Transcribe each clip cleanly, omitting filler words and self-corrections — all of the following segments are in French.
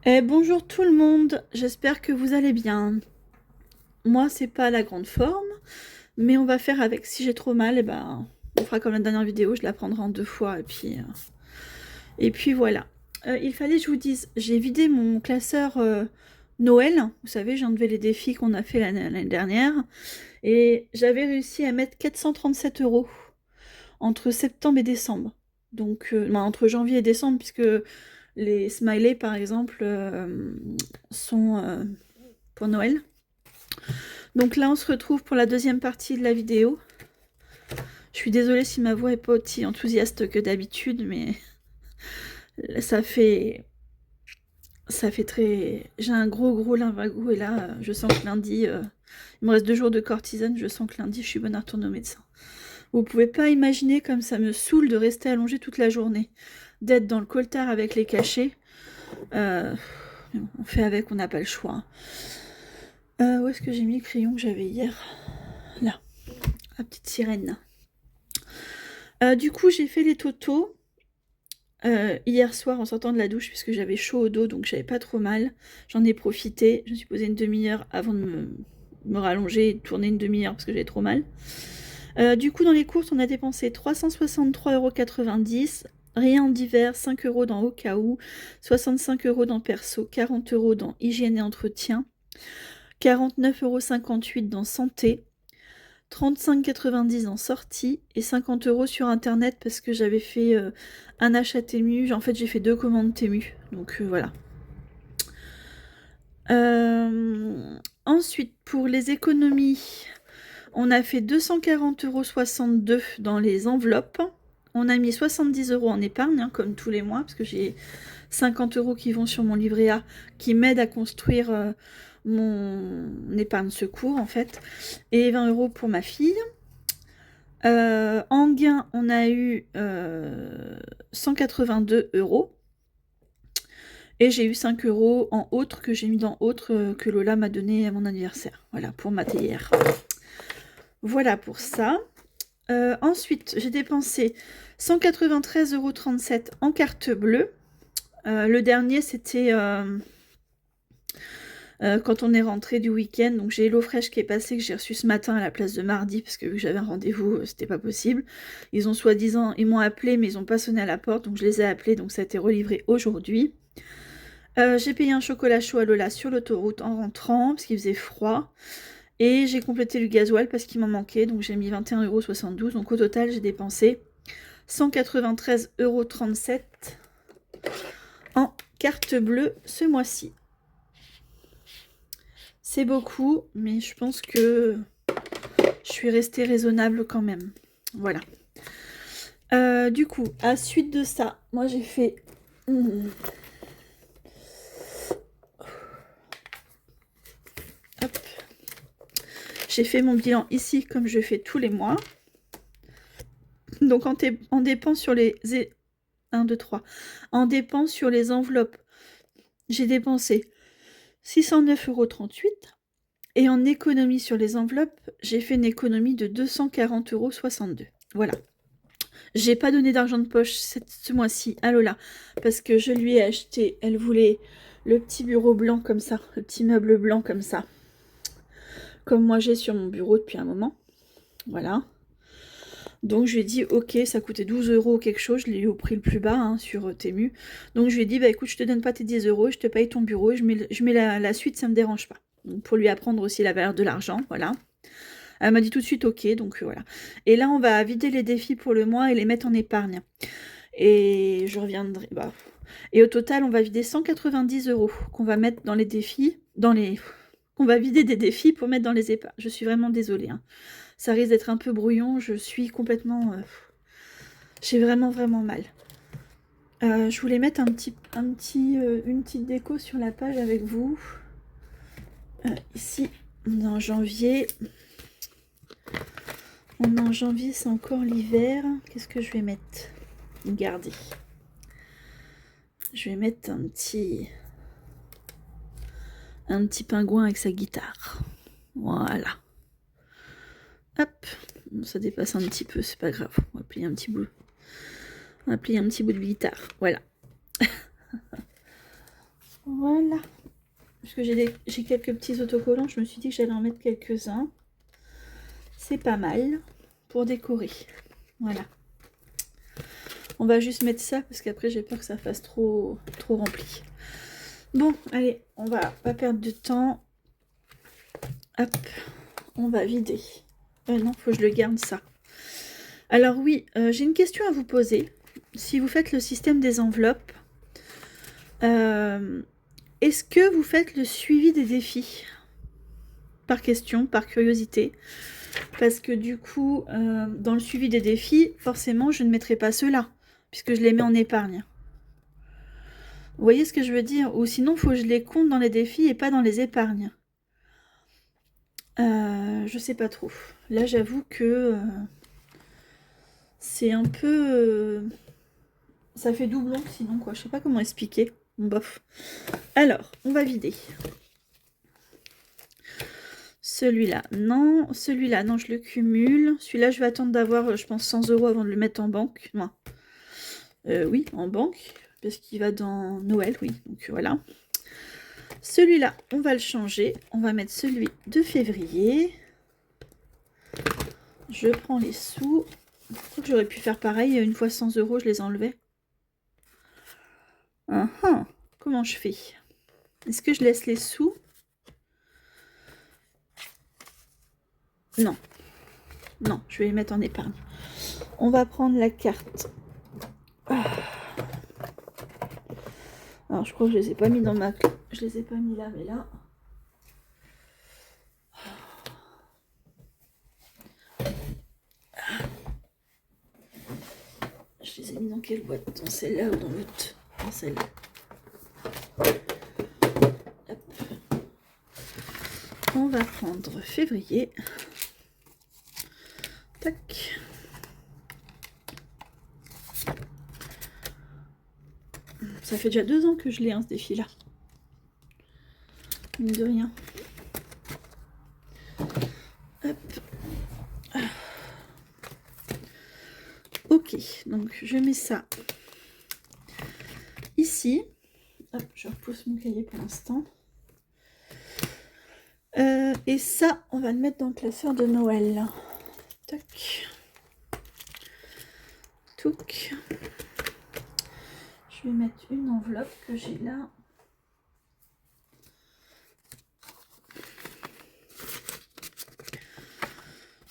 Bonjour tout le monde, j'espère que vous allez bien. Moi, c'est pas la grande forme, mais on va faire avec. Si j'ai trop mal, on fera comme la dernière vidéo, je la prendrai en 2 fois et puis voilà. Il fallait que je vous dise, j'ai vidé mon classeur Noël. Vous savez, j'ai enlevé les défis qu'on a fait l'année dernière et j'avais réussi à mettre 437 € entre septembre et décembre. Donc, entre janvier et décembre, puisque les smileys, par exemple, sont pour Noël. Donc là, on se retrouve pour la deuxième partie de la vidéo. Je suis désolée si ma voix est pas aussi enthousiaste que d'habitude, mais ça fait très... J'ai un gros limbago et là, je sens que lundi, il me reste 2 jours de cortisone, je sens que lundi, je suis bonne à retourner au médecin. Vous pouvez pas imaginer comme ça me saoule de rester allongée toute la journée, d'être dans le coltard avec les cachets. On fait avec, on n'a pas le choix. Où est-ce que j'ai mis le crayon que j'avais hier? Là, la petite sirène. Du coup, j'ai fait les totaux hier soir en sortant de la douche, puisque j'avais chaud au dos, donc j'avais pas trop mal. J'en ai profité, je me suis posée une demi-heure avant de me rallonger et de tourner une demi-heure parce que j'avais trop mal. Du coup, dans les courses, on a dépensé 363,90 €, rien d'hiver, 5 € dans au cas où, 65 € dans perso, 40 € dans hygiène et entretien, 49,58 € dans santé, 35,90 € en sortie et 50 € sur internet parce que j'avais fait un achat Temu. En fait, j'ai fait 2 commandes Temu, donc voilà. Ensuite, pour les économies, on a fait 240,62 € dans les enveloppes. On a mis 70 € en épargne, hein, comme tous les mois, parce que j'ai 50 € qui vont sur mon livret A, qui m'aide à construire mon épargne secours, en fait, et 20 € pour ma fille. En gain, on a eu 182 €. Et j'ai eu 5 € en autres que j'ai mis dans autres que Lola m'a donné à mon anniversaire. Voilà, pour ma théière. Voilà pour ça. Ensuite, j'ai dépensé 193,37 € en carte bleue. Le dernier, c'était quand on est rentré du week-end. Donc j'ai HelloFresh qui est passé, que j'ai reçu ce matin à la place de mardi, parce que vu que j'avais un rendez-vous, c'était pas possible. Ils ont soi-disant, ils m'ont appelé, mais ils ont pas sonné à la porte, donc je les ai appelés, donc ça a été relivré aujourd'hui. J'ai payé un chocolat chaud à Lola sur l'autoroute en rentrant, parce qu'il faisait froid. Et j'ai complété le gasoil parce qu'il m'en manquait, donc j'ai mis 21,72 €. Donc au total, j'ai dépensé 193,37 € en carte bleue ce mois-ci. C'est beaucoup, mais je pense que je suis restée raisonnable quand même. Voilà. Du coup, à suite de ça, moi j'ai fait... Hop. J'ai fait mon bilan ici, comme je fais tous les mois. Donc en dépenses sur les... 1, 2, 3. En dépenses sur les enveloppes, j'ai dépensé 609,38 € et en économie sur les enveloppes, j'ai fait une économie de 240,62 €. Voilà. J'ai pas donné d'argent de poche ce mois-ci à Lola parce que je lui ai acheté, elle voulait le petit bureau blanc comme ça, le petit meuble blanc comme ça, comme moi j'ai sur mon bureau depuis un moment. Voilà. Donc je lui ai dit ok, ça coûtait 12 € quelque chose, je l'ai eu au prix le plus bas hein, sur Temu. Donc je lui ai dit bah écoute, je te donne pas tes 10 €, je te paye ton bureau et je mets la suite, ça me dérange pas. Donc pour lui apprendre aussi la valeur de l'argent, voilà. Elle m'a dit tout de suite ok, donc voilà. Et là on va vider les défis pour le mois et les mettre en épargne. Et je reviendrai. Bah. Et au total, on va vider 190 € qu'on va mettre dans les défis, qu'on va vider des défis pour mettre dans les épargnes. Je suis vraiment désolée. Hein. Ça risque d'être un peu brouillon. Je suis complètement... J'ai vraiment mal. Je voulais mettre une petite déco sur la page avec vous. Ici, on est en janvier. On est en janvier, c'est encore l'hiver. Qu'est-ce que je vais mettre? Regardez. Je vais mettre un petit pingouin avec sa guitare. Voilà. Hop. Ça dépasse un petit peu, c'est pas grave. On va plier un petit bout. On va plier un petit bout de guitare. Voilà. Voilà. Parce que j'ai quelques petits autocollants, je me suis dit que j'allais en mettre quelques-uns. C'est pas mal pour décorer. Voilà. On va juste mettre ça parce qu'après j'ai peur que ça fasse trop rempli. Bon, allez, on va pas perdre de temps. Hop, on va vider. Non, faut que je le garde ça. Alors oui, j'ai une question à vous poser. Si vous faites le système des enveloppes, est-ce que vous faites le suivi des défis? Par question, par curiosité. Parce que du coup, dans le suivi des défis, forcément, je ne mettrai pas ceux-là, puisque je les mets en épargne. Vous voyez ce que je veux dire? Ou sinon, il faut que je les compte dans les défis et pas dans les épargnes. Je sais pas trop. Là, j'avoue que c'est un peu... ça fait doublon sinon, quoi. Je sais pas comment expliquer. Bof. Alors, on va vider. Celui-là, non. Celui-là, non, je le cumule. Celui-là, je vais attendre d'avoir, je pense, 100 € avant de le mettre en banque. Non. Oui, en banque. Parce qu'il va dans Noël, oui. Donc, voilà. Celui-là, on va le changer. On va mettre celui de février. Je prends les sous. Je crois que j'aurais pu faire pareil. Une fois 100 €, je les enlevais. Comment je fais? Est-ce que je laisse les sous? Non. Non, je vais les mettre en épargne. On va prendre la carte. Alors, je crois que je les ai pas mis dans ma... Je les ai pas mis là, mais là... Je les ai mis dans quelle boîte? Dans celle-là ou dans l'autre? Dans celle-là. On va prendre février. Tac. Ça fait déjà 2 ans que je l'ai, ce défi-là. Mine de rien. Hop. Ok, donc je mets ça ici. Hop, je repousse mon cahier pour l'instant. Et ça, on va le mettre dans le classeur de Noël. Tac. Touc. Je vais mettre une enveloppe que j'ai là.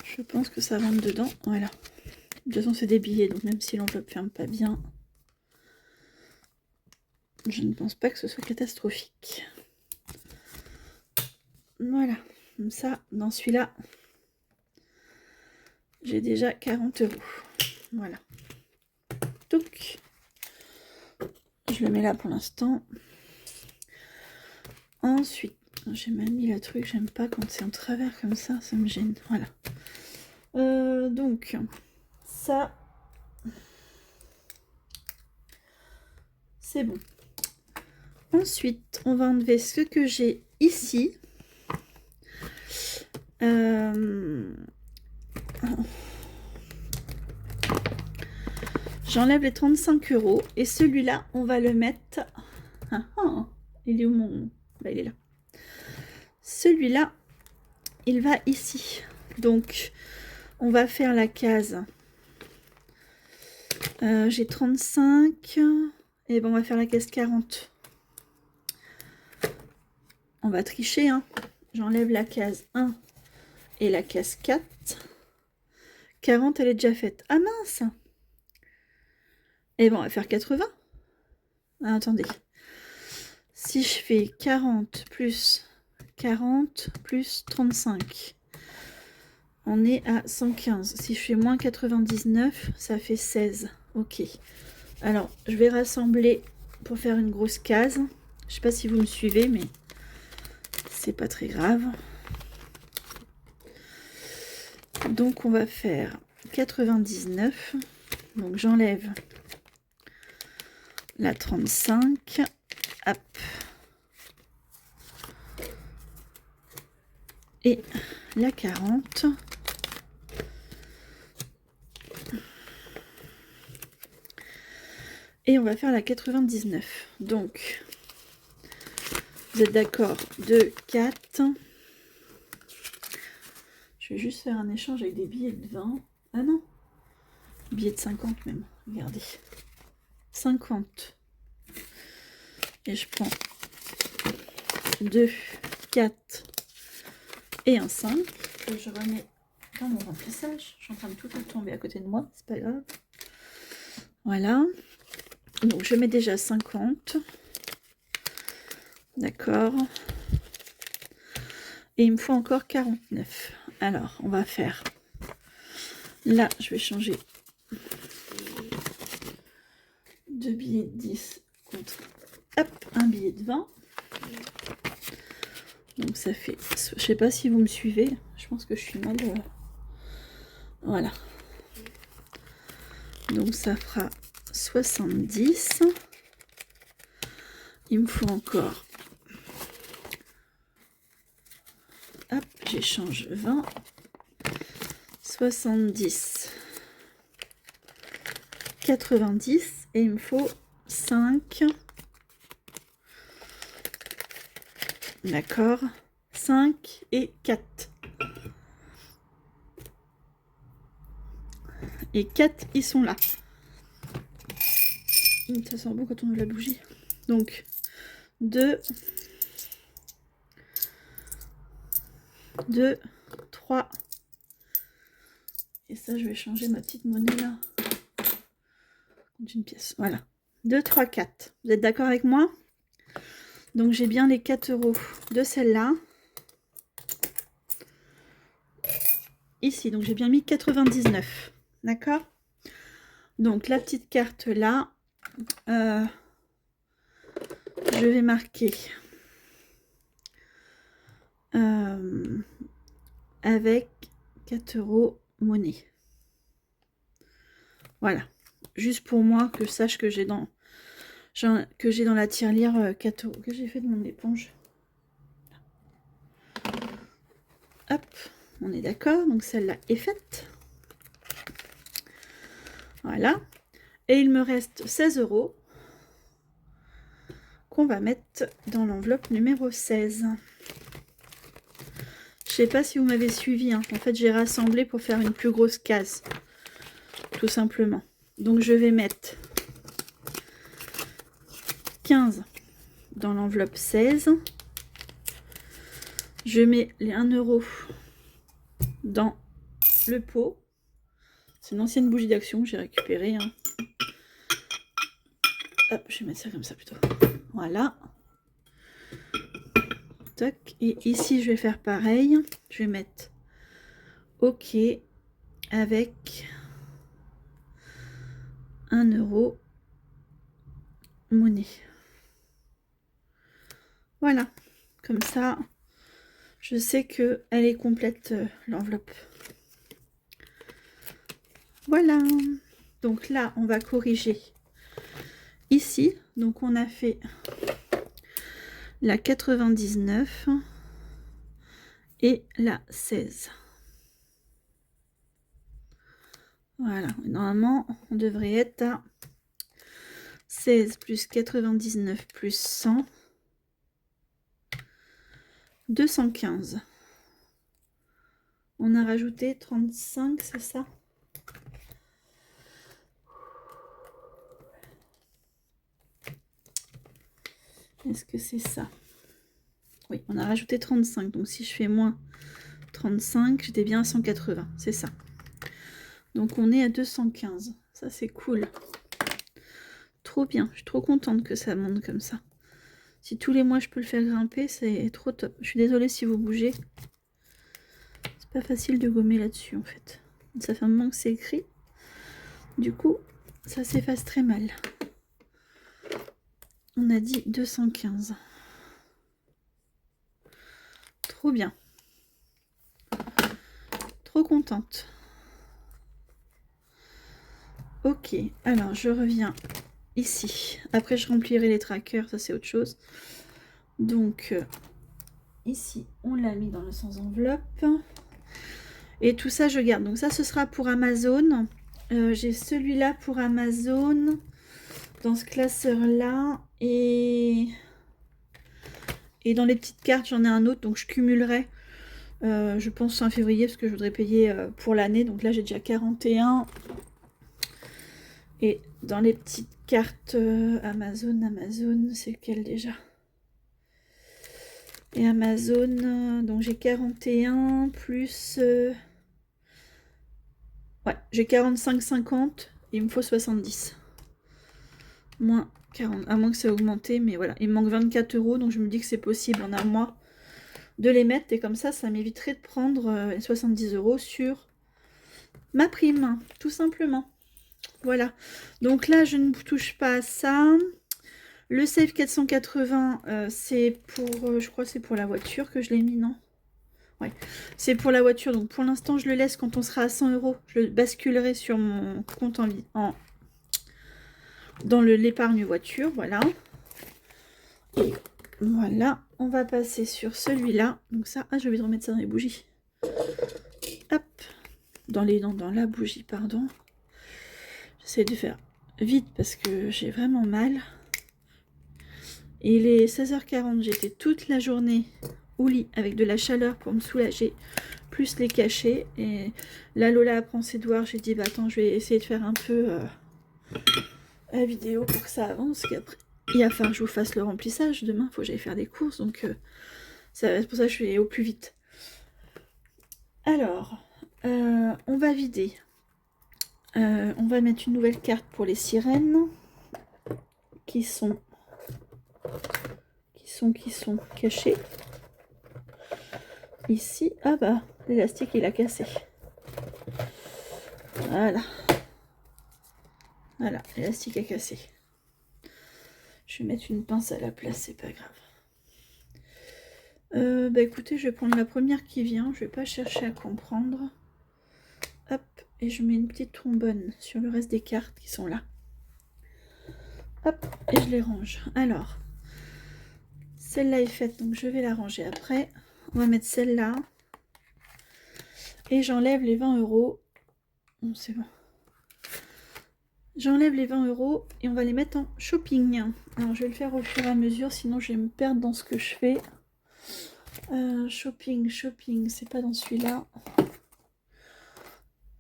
Je pense que ça rentre dedans. Voilà. De toute façon, c'est des billets, donc même si l'enveloppe ferme pas bien, je ne pense pas que ce soit catastrophique. Voilà. Comme ça, dans celui-là, j'ai déjà 40 €. Voilà. Donc, je le mets là pour l'instant. Ensuite, j'ai mal mis le truc, j'aime pas quand c'est en travers comme ça me gêne. Voilà. Donc, ça, c'est bon. Ensuite, on va enlever ce que j'ai ici. J'enlève les 35 € et celui-là, on va le mettre... il est où mon... Bah, il est là. Celui-là, il va ici. Donc, on va faire la case. J'ai 35. Et bon, on va faire la case 40. On va tricher, hein. J'enlève la case 1 et la case 4. 40, elle est déjà faite. Ah mince! Et bon, on va faire 80. Ah, attendez. Si je fais 40 plus 40 plus 35, on est à 115. Si je fais moins 99, ça fait 16. Ok. Alors, je vais rassembler pour faire une grosse case. Je sais pas si vous me suivez, mais c'est pas très grave. Donc, on va faire 99. Donc, j'enlève la 35. Hop. Et la 40. Et on va faire la 99. Donc, Vous êtes d'accord? 2, 4. Je vais juste faire un échange avec des billets de 20. Ah non, billets de 50 même. Regardez. 50. Et je prends 2, 4 et un 5 que je remets dans mon remplissage. Je suis en train de tout faire tomber à côté de moi, c'est pas grave. Voilà. Donc je mets déjà 50. D'accord. Et il me faut encore 49. Alors, on va faire... Là, je vais changer 2 billets de 10 contre, hop, un billet de 20. Donc ça fait... Je sais pas si vous me suivez. Je pense que je suis mal... Voilà. Donc ça fera 70. Il me faut encore... Hop, j'échange 20. 70. 90. Et il me faut 5. D'accord. 5 et 4. Et 4, ils sont là. Ça sent bon quand on ouvre la bougie. Donc, 2, 2, 3. Et ça, je vais changer ma petite monnaie là. D'une pièce. Voilà. 2, 3, 4. Vous êtes d'accord avec moi? Donc, j'ai bien les 4 € de celle-là. Ici, donc j'ai bien mis 99. D'accord? Donc, la petite carte là, je vais marquer avec 4 € monnaie. Voilà. Juste pour moi, que je sache que j'ai dans la tirelire 4 €. Que j'ai fait de mon éponge? Hop, on est d'accord. Donc celle-là est faite. Voilà. Et il me reste 16 € qu'on va mettre dans l'enveloppe numéro 16. Je sais pas si vous m'avez suivi. Hein. En fait, j'ai rassemblé pour faire une plus grosse case. Tout simplement. Donc je vais mettre 15 dans l'enveloppe 16. Je mets les 1 € dans le pot. C'est une ancienne bougie d'action que j'ai récupérée. Hein. Hop, je vais mettre ça comme ça plutôt. Voilà. Toc. Et ici, je vais faire pareil. Je vais mettre OK avec 1 € monnaie. Voilà. Comme ça, je sais que elle est complète, l'enveloppe. Voilà. Donc là, on va corriger ici. Donc on a fait la 99 et la 16. Voilà. Normalement, on devrait être à 16 plus 99 plus 100. 215. On a rajouté 35, c'est ça? Est-ce que c'est ça? Oui, on a rajouté 35. Donc si je fais moins 35, j'étais bien à 180. C'est ça. Donc on est à 215. Ça, c'est cool. Trop bien. Je suis trop contente que ça monte comme ça. Si tous les mois je peux le faire grimper, c'est trop top. Je suis désolée si vous bougez. C'est pas facile de gommer là-dessus en fait. Ça fait un moment que c'est écrit. Du coup, ça s'efface très mal. On a dit 215. Trop bien. Trop contente. Ok, alors je reviens ici. Après, je remplirai les trackers, ça c'est autre chose. Donc, ici, on l'a mis dans le sans enveloppe. Et tout ça, je garde. Donc ça, ce sera pour Amazon. J'ai celui-là pour Amazon dans ce classeur-là. Et Et dans les petites cartes, j'en ai un autre, donc je cumulerai, je pense fin février, parce que je voudrais payer pour l'année. Donc là, j'ai déjà 41. Et dans les petites cartes Amazon, c'est lequel déjà? Et Amazon, donc j'ai 41 plus... ouais, j'ai 45,50, il me faut 70. Moins 40, à moins que ça ait augmenté, mais voilà. Il me manque 24 €, donc je me dis que c'est possible en un mois de les mettre. Et comme ça m'éviterait de prendre 70 € sur ma prime, tout simplement. Voilà. Donc là, je ne touche pas à ça. Le save 480, c'est pour, je crois que c'est pour la voiture que je l'ai mis, non? Ouais, c'est pour la voiture. Donc pour l'instant, je le laisse. Quand on sera à 100 €, je le basculerai sur mon compte dans l'épargne voiture. Voilà. Et voilà, on va passer sur celui-là. Donc ça, je vais remettre ça dans les bougies. Hop, dans la bougie, pardon. J'essaie de faire vite parce que j'ai vraiment mal. Il est 16h40, j'étais toute la journée au lit avec de la chaleur pour me soulager, plus les cachets. Et là, Lola apprend ses devoirs. J'ai dit, bah attends, je vais essayer de faire un peu la vidéo pour que ça avance. Qu'après, il va falloir que je vous fasse le remplissage. Demain, il faut que j'aille faire des courses. Donc, c'est pour ça que je vais au plus vite. Alors, on va vider. On va mettre une nouvelle carte pour les sirènes qui sont cachées. Ici, ah bah, l'élastique il a cassé. Voilà. Voilà, l'élastique a cassé. Je vais mettre une pince à la place, c'est pas grave. Bah écoutez, je vais prendre la première qui vient. Je vais pas chercher à comprendre. Hop, et je mets une petite trombone sur le reste des cartes qui sont là. Hop, et je les range. Alors, celle-là est faite, donc je vais la ranger après. On va mettre celle-là. Et j'enlève les 20 €. Bon, c'est bon. J'enlève les 20 € et on va les mettre en shopping. Alors, je vais le faire au fur et à mesure, sinon je vais me perdre dans ce que je fais. Shopping, c'est pas dans celui-là.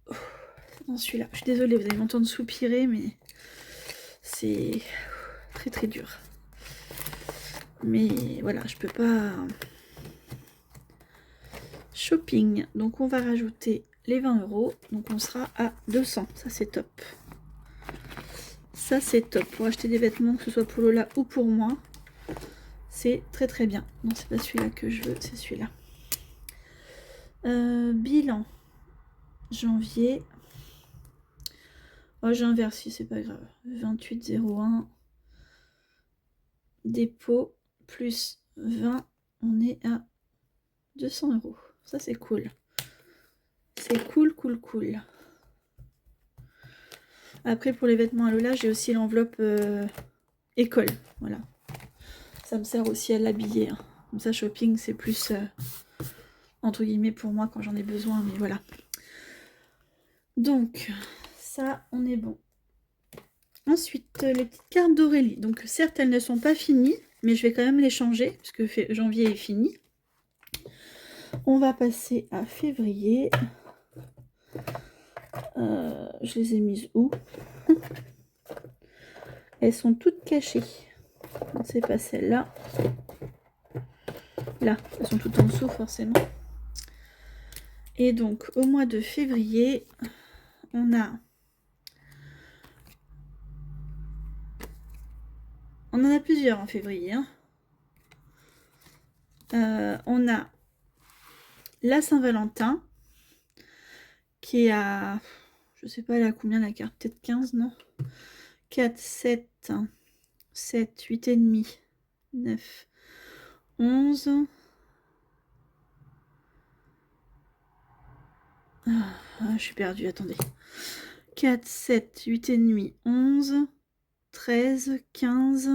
C'est dans celui-là. Je suis désolée, vous allez m'entendre soupirer, mais c'est très très dur. Mais voilà, je peux pas... Shopping, donc on va rajouter les 20 €. Donc on sera à 200, ça c'est top. Ça c'est top, pour acheter des vêtements, que ce soit pour Lola ou pour moi. C'est très très bien. Non, c'est pas celui-là que je veux, c'est celui-là. Bilan. Janvier. Oh, j'ai inversé, c'est pas grave. 28,01. Dépôt plus 20. On est à 200 €. Ça, c'est cool. C'est cool. Après, pour les vêtements à Lola, j'ai aussi l'enveloppe école. Voilà. Ça me sert aussi à l'habiller. Hein. Comme ça, shopping, c'est plus, entre guillemets, pour moi quand j'en ai besoin. Mais voilà. Donc, ça, on est bon. Ensuite, les petites cartes d'Aurélie. Donc, certes, elles ne sont pas finies, mais je vais quand même les changer, puisque janvier est fini. On va passer à février. Je les ai mises où? Elles sont toutes cachées. C'est pas celle-là. Là, elles sont toutes en dessous, forcément. Et donc, au mois de février, on en a plusieurs en février. Hein. On a la Saint-Valentin, qui est à... Je sais pas, elle a combien la carte? Peut-être 15, non? 4, 7, 7, 8 et demi, 9, 11. Je suis perdue, attendez. 4, 7, 8 et demi, 11, 13, 15,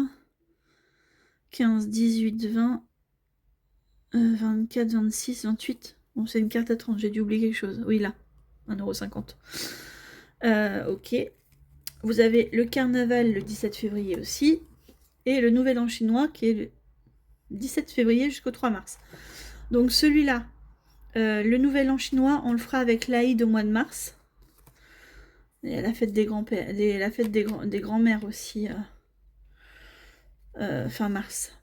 18, 20, 24, 26, 28. Bon, c'est une carte à 30, j'ai dû oublier quelque chose. Oui, là, 1,50 €. Ok. Vous avez le carnaval le 17 février aussi. Et le nouvel an chinois qui est 17 février jusqu'au 3 mars. Donc celui-là, le nouvel an chinois, on le fera avec l'Aïd au mois de mars. Et la fête des grands-pères, la fête des grands-mères aussi, fin mars.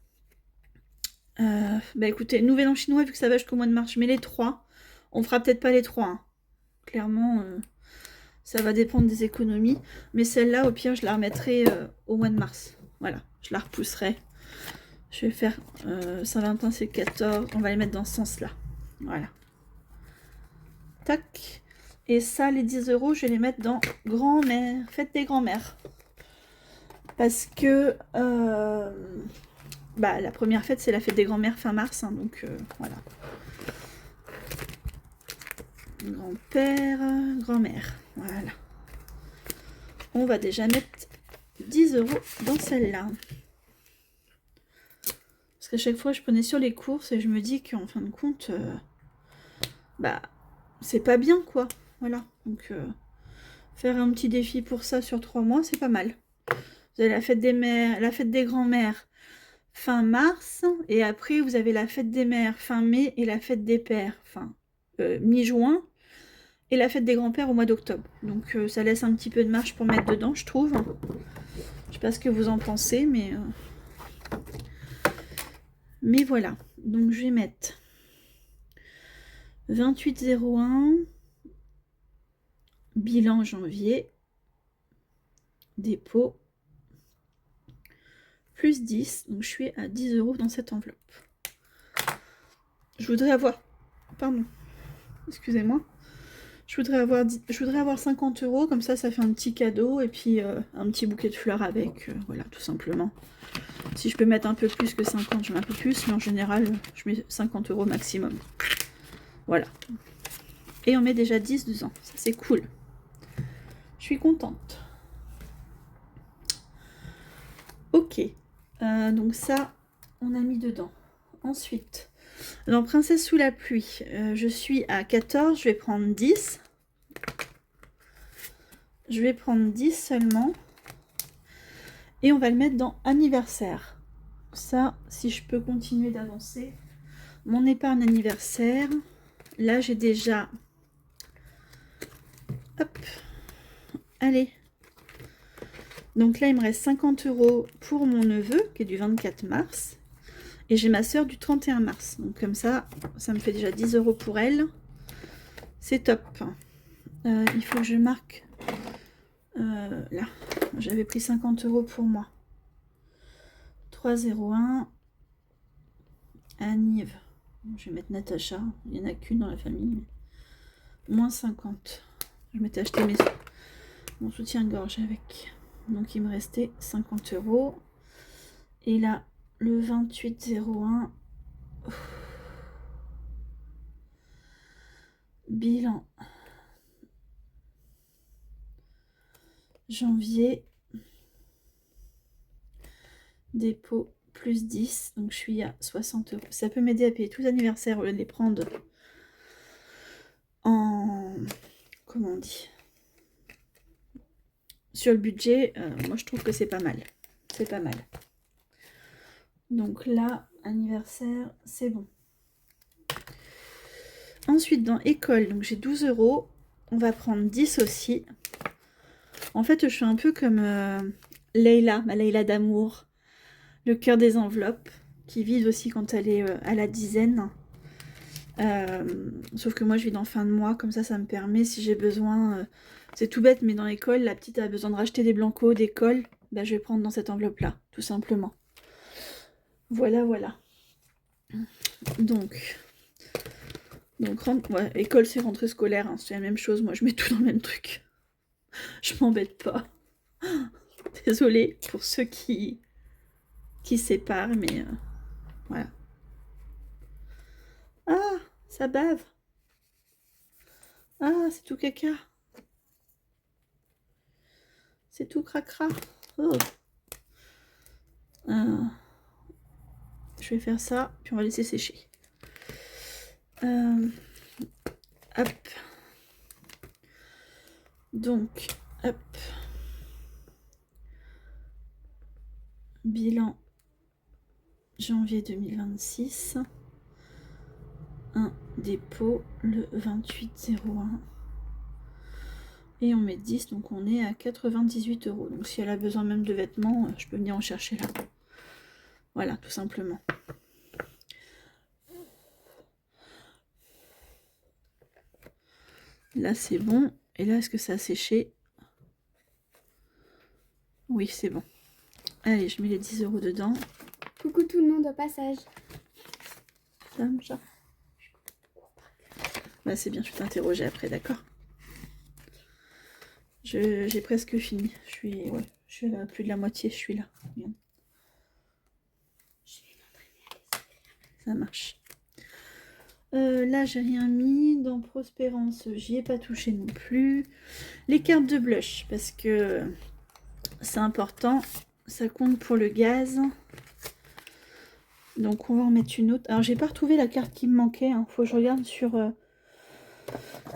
Bah écoutez, nouvel an chinois, vu que ça va jusqu'au mois de mars, je mets les 3. On fera peut-être pas les 3, hein. Clairement, ça va dépendre des économies. Mais celle-là, au pire, je la remettrai au mois de mars. Voilà, je la repousserai. Je vais faire Saint-Valentin, c'est 14. On va les mettre dans ce sens-là. Voilà. Tac. Et ça, les 10 €, je vais les mettre dans grand-mère. Fête des grands-mères. Parce que bah, la première fête, c'est la fête des grands-mères fin mars. Hein, donc voilà. Grand-père, grand-mère. Voilà. On va déjà mettre 10 € dans celle-là. Parce qu'à chaque fois, je prenais sur les courses et je me dis qu'en fin de compte, bah, c'est pas bien, quoi. Voilà. Donc, faire un petit défi pour ça sur 3 mois, c'est pas mal. Vous avez la fête des mères, la fête des grands-mères fin mars. Et après, vous avez la fête des mères fin mai et la fête des pères fin mi-juin. Et la fête des grands-pères au mois d'octobre. Donc, ça laisse un petit peu de marge pour mettre dedans, je trouve. Je sais pas ce que vous en pensez, mais voilà. Donc, je vais mettre 28,01, bilan janvier, dépôt, plus 10. Donc, je suis à 10 € dans cette enveloppe. Je voudrais avoir... Pardon. Excusez-moi. Je voudrais avoir 50 €, comme ça fait un petit cadeau, et puis un petit bouquet de fleurs avec, voilà, tout simplement. Si je peux mettre un peu plus que 50, je mets un peu plus, mais en général, je mets 50 € maximum. Voilà. Et on met déjà 10 dedans, ça c'est cool. Je suis contente. Ok, donc ça, on a mis dedans. Ensuite, dans Princesse sous la pluie, je suis à 14, je vais prendre 10. Je vais prendre 10 seulement. Et on va le mettre dans anniversaire. Ça, si je peux continuer d'avancer. Mon épargne anniversaire. Là, j'ai déjà... Hop. Allez. Donc là, il me reste 50 € pour mon neveu, qui est du 24 mars. Et j'ai ma soeur du 31 mars. Donc comme ça me fait déjà 10 € pour elle. C'est top. Il faut que je marque... là, j'avais pris 50 € pour moi. 3,01. Anniv. Je vais mettre Natacha. Il n'y en a qu'une dans la famille. Moins 50. Je m'étais acheté mon soutien-gorge avec. Donc il me restait 50 €. Et là, le 28,01. Bilan. Janvier. Dépôt plus 10. Donc je suis à 60 €. Ça peut m'aider à payer tous les anniversaires au lieu de les prendre en... Comment on dit ? Sur le budget, moi je trouve que c'est pas mal. C'est pas mal. Donc là, anniversaire, c'est bon. Ensuite, dans école, donc j'ai 12 €. On va prendre 10 aussi. En fait, je suis un peu comme Leïla, ma Leïla d'amour. Le cœur des enveloppes, qui vide aussi quand elle est à la dizaine. Sauf que moi, je vis dans fin de mois. Comme ça me permet, si j'ai besoin... c'est tout bête, mais dans l'école, la petite a besoin de racheter des blancos, des cols. Bah, je vais prendre dans cette enveloppe-là, tout simplement. Voilà, voilà. Donc ouais, école, c'est rentrée scolaire, hein, c'est la même chose. Moi, je mets tout dans le même truc. Je m'embête pas. Désolée pour ceux qui séparent, mais voilà. Ah, ça bave. Ah, c'est tout caca. C'est tout cracra. Oh. Je vais faire ça, puis on va laisser sécher. Hop. Donc, hop. Bilan janvier 2026. Un dépôt le 28/01. Et on met 10, donc on est à 98 €. Donc si elle a besoin même de vêtements, je peux venir en chercher là. Voilà, tout simplement. Là, c'est bon. Et là, est-ce que ça a séché? Oui, c'est bon. Allez, je mets les 10 € dedans. Coucou tout le monde au passage. Dame, chat. Bah, c'est bien, je vais t'interroger après, d'accord? J'ai presque fini. Je suis à plus de la moitié, je suis là. Regarde. Ça marche. Là, j'ai rien mis. Dans Prospérance, j'y ai pas touché non plus. Les cartes de blush, parce que c'est important. Ça compte pour le gaz. Donc, on va en mettre une autre. Alors, j'ai pas retrouvé la carte qui me manquait. Hein. Faut que je regarde sur...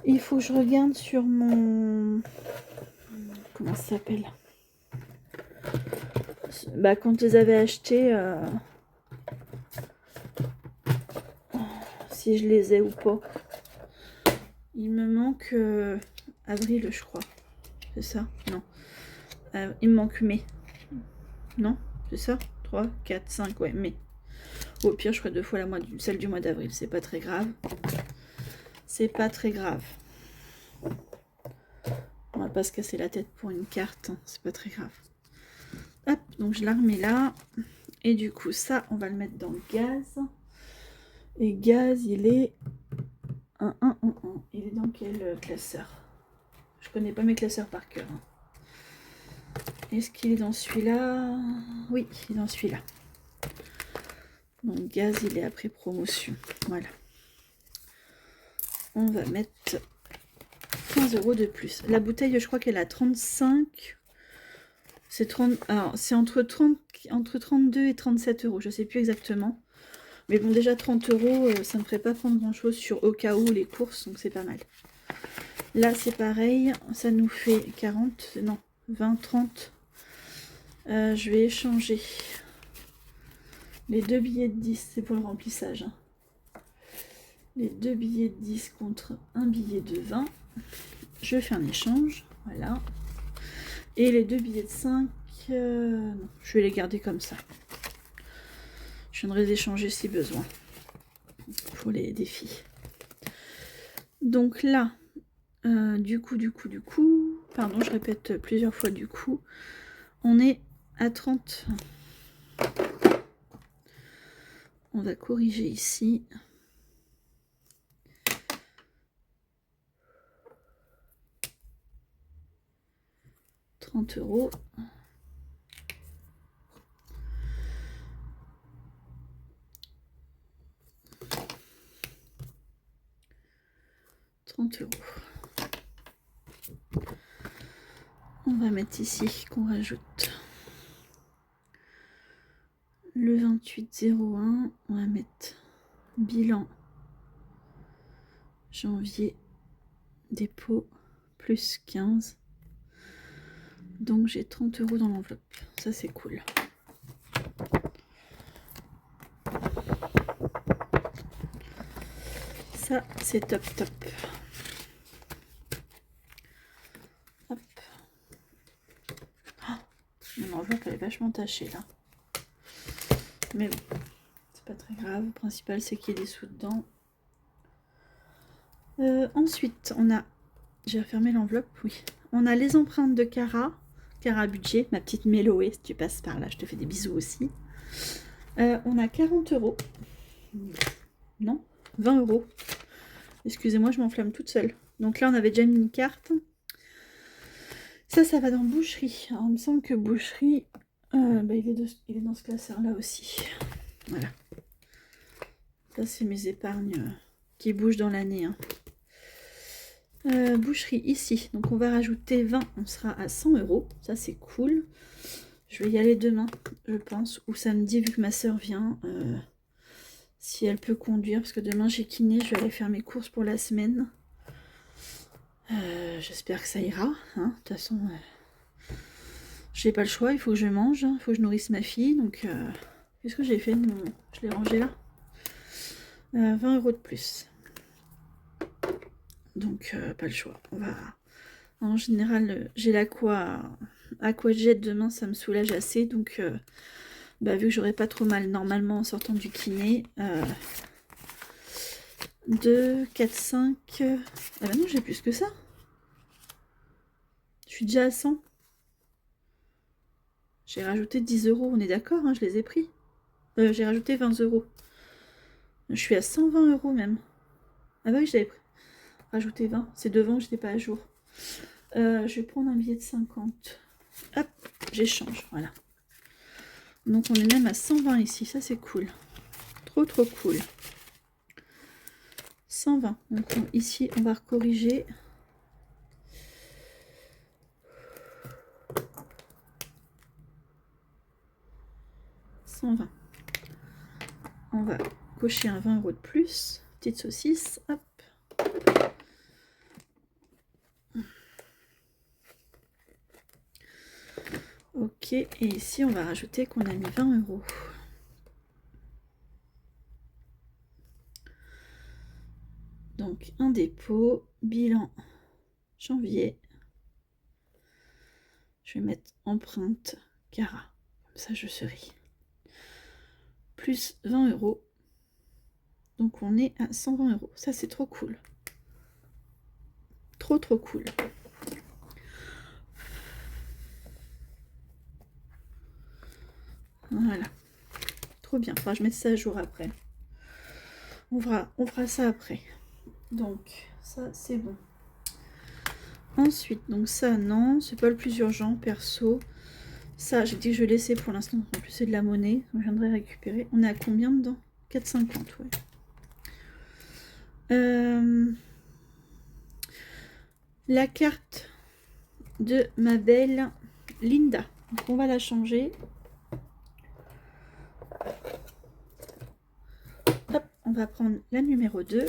Il faut que je regarde sur mon... Comment ça s'appelle? Bah, quand je les avais achetés... Si je les ai ou pas. Il me manque avril, je crois. C'est ça? Non. Il me manque mai. Non? C'est ça? 3, 4, 5, ouais, mai. Au pire, je ferai 2 fois celle du mois d'avril. C'est pas très grave. C'est pas très grave. On va pas se casser la tête pour une carte. Hein. C'est pas très grave. Hop, donc je la remets là. Et du coup, ça, on va le mettre dans le gaz. Et gaz, il est... Il est dans quel classeur? Je connais pas mes classeurs par cœur. Hein. Est-ce qu'il est dans celui-là? Oui, il est dans celui-là. Donc gaz, il est après promotion. Voilà. On va mettre 15 € de plus. La bouteille, je crois qu'elle a 35. C'est 30. Alors, c'est entre 32 et 37 €. Je sais plus exactement. Mais bon, déjà 30 €, ça ne me ferait pas prendre grand-chose sur au cas où les courses, donc c'est pas mal. Là, c'est pareil. Ça nous fait 40. Non, 20, 30. Je vais échanger les 2 billets de 10, c'est pour le remplissage. Hein. Les 2 billets de 10 contre un billet de 20. Je fais un échange, voilà. Et les 2 billets de 5, non, je vais les garder comme ça. Je viendrai les échanger si besoin pour les défis. Donc là, du coup, pardon, je répète plusieurs fois du coup, on est à 30. On va corriger ici. €. On va mettre ici qu'on rajoute le 28/01. On va mettre bilan janvier dépôt plus 15. Donc j'ai 30 € dans l'enveloppe. Ça c'est cool. Ça c'est top. Hop. Oh, mon enveloppe elle est vachement tachée là. Mais bon, c'est pas très grave. Le principal c'est qu'il y ait des sous dedans. Ensuite, on a... J'ai refermé l'enveloppe, oui. On a les empreintes de Cara Budget, ma petite Méloé, si tu passes par là, je te fais des bisous aussi. On a 40 €. Non, 20 €. Excusez-moi, je m'enflamme toute seule. Donc là, on avait déjà mis une carte. Ça va dans boucherie. Alors, il me semble que boucherie, il est dans ce classeur-là aussi. Voilà. Ça, c'est mes épargnes qui bougent dans l'année. Hein. Boucherie ici, donc on va rajouter 20, on sera à 100 €. Ça, c'est cool. Je vais y aller demain, je pense, ou samedi, vu que ma soeur vient. Si elle peut conduire, parce que demain j'ai kiné, je vais aller faire mes courses pour la semaine. J'espère que ça ira. Hein. De toute façon, j'ai pas le choix, il faut que je mange, il faut que je nourrisse ma fille. Donc Qu'est-ce que j'ai fait de mon... Je l'ai rangé là. 20 € de plus. Donc, pas le choix. On va... En général, j'ai l'Aquajet demain, ça me soulage assez. Donc, vu que j'aurai pas trop mal normalement en sortant du kiné. 2, 4, 5... Ah bah non, j'ai plus que ça. Je suis déjà à 100. J'ai rajouté 10 €, on est d'accord, hein, je les ai pris. J'ai rajouté 20 €. Je suis à 120 € même. Ah bah oui, j'avais rajouté 20. C'est devant, j'étais pas à jour. Je vais prendre un billet de 50. Hop, j'échange, voilà. Donc on est même à 120 ici, ça c'est cool. Trop cool. 120. Donc ici, on va corriger. On va cocher un 20 € de plus. Petite saucisse, hop. Ok, et ici on va rajouter qu'on a mis 20 €. Donc un dépôt, bilan janvier. Je vais mettre empreinte Cara, comme ça je serai. Plus 20 €. Donc on est à 120 €. Ça c'est trop cool. Trop cool. Voilà. Trop bien. Enfin, je mets ça à jour après. On fera ça après. Donc, ça, c'est bon. Ensuite, donc ça, non. C'est pas le plus urgent, perso. Ça, j'ai dit que je laissais pour l'instant. En plus, c'est de la monnaie. Je viendrai récupérer. On est à combien dedans? 4,50, ouais. La carte de ma belle Linda. Donc, on va la changer. Hop, on va prendre la numéro 2.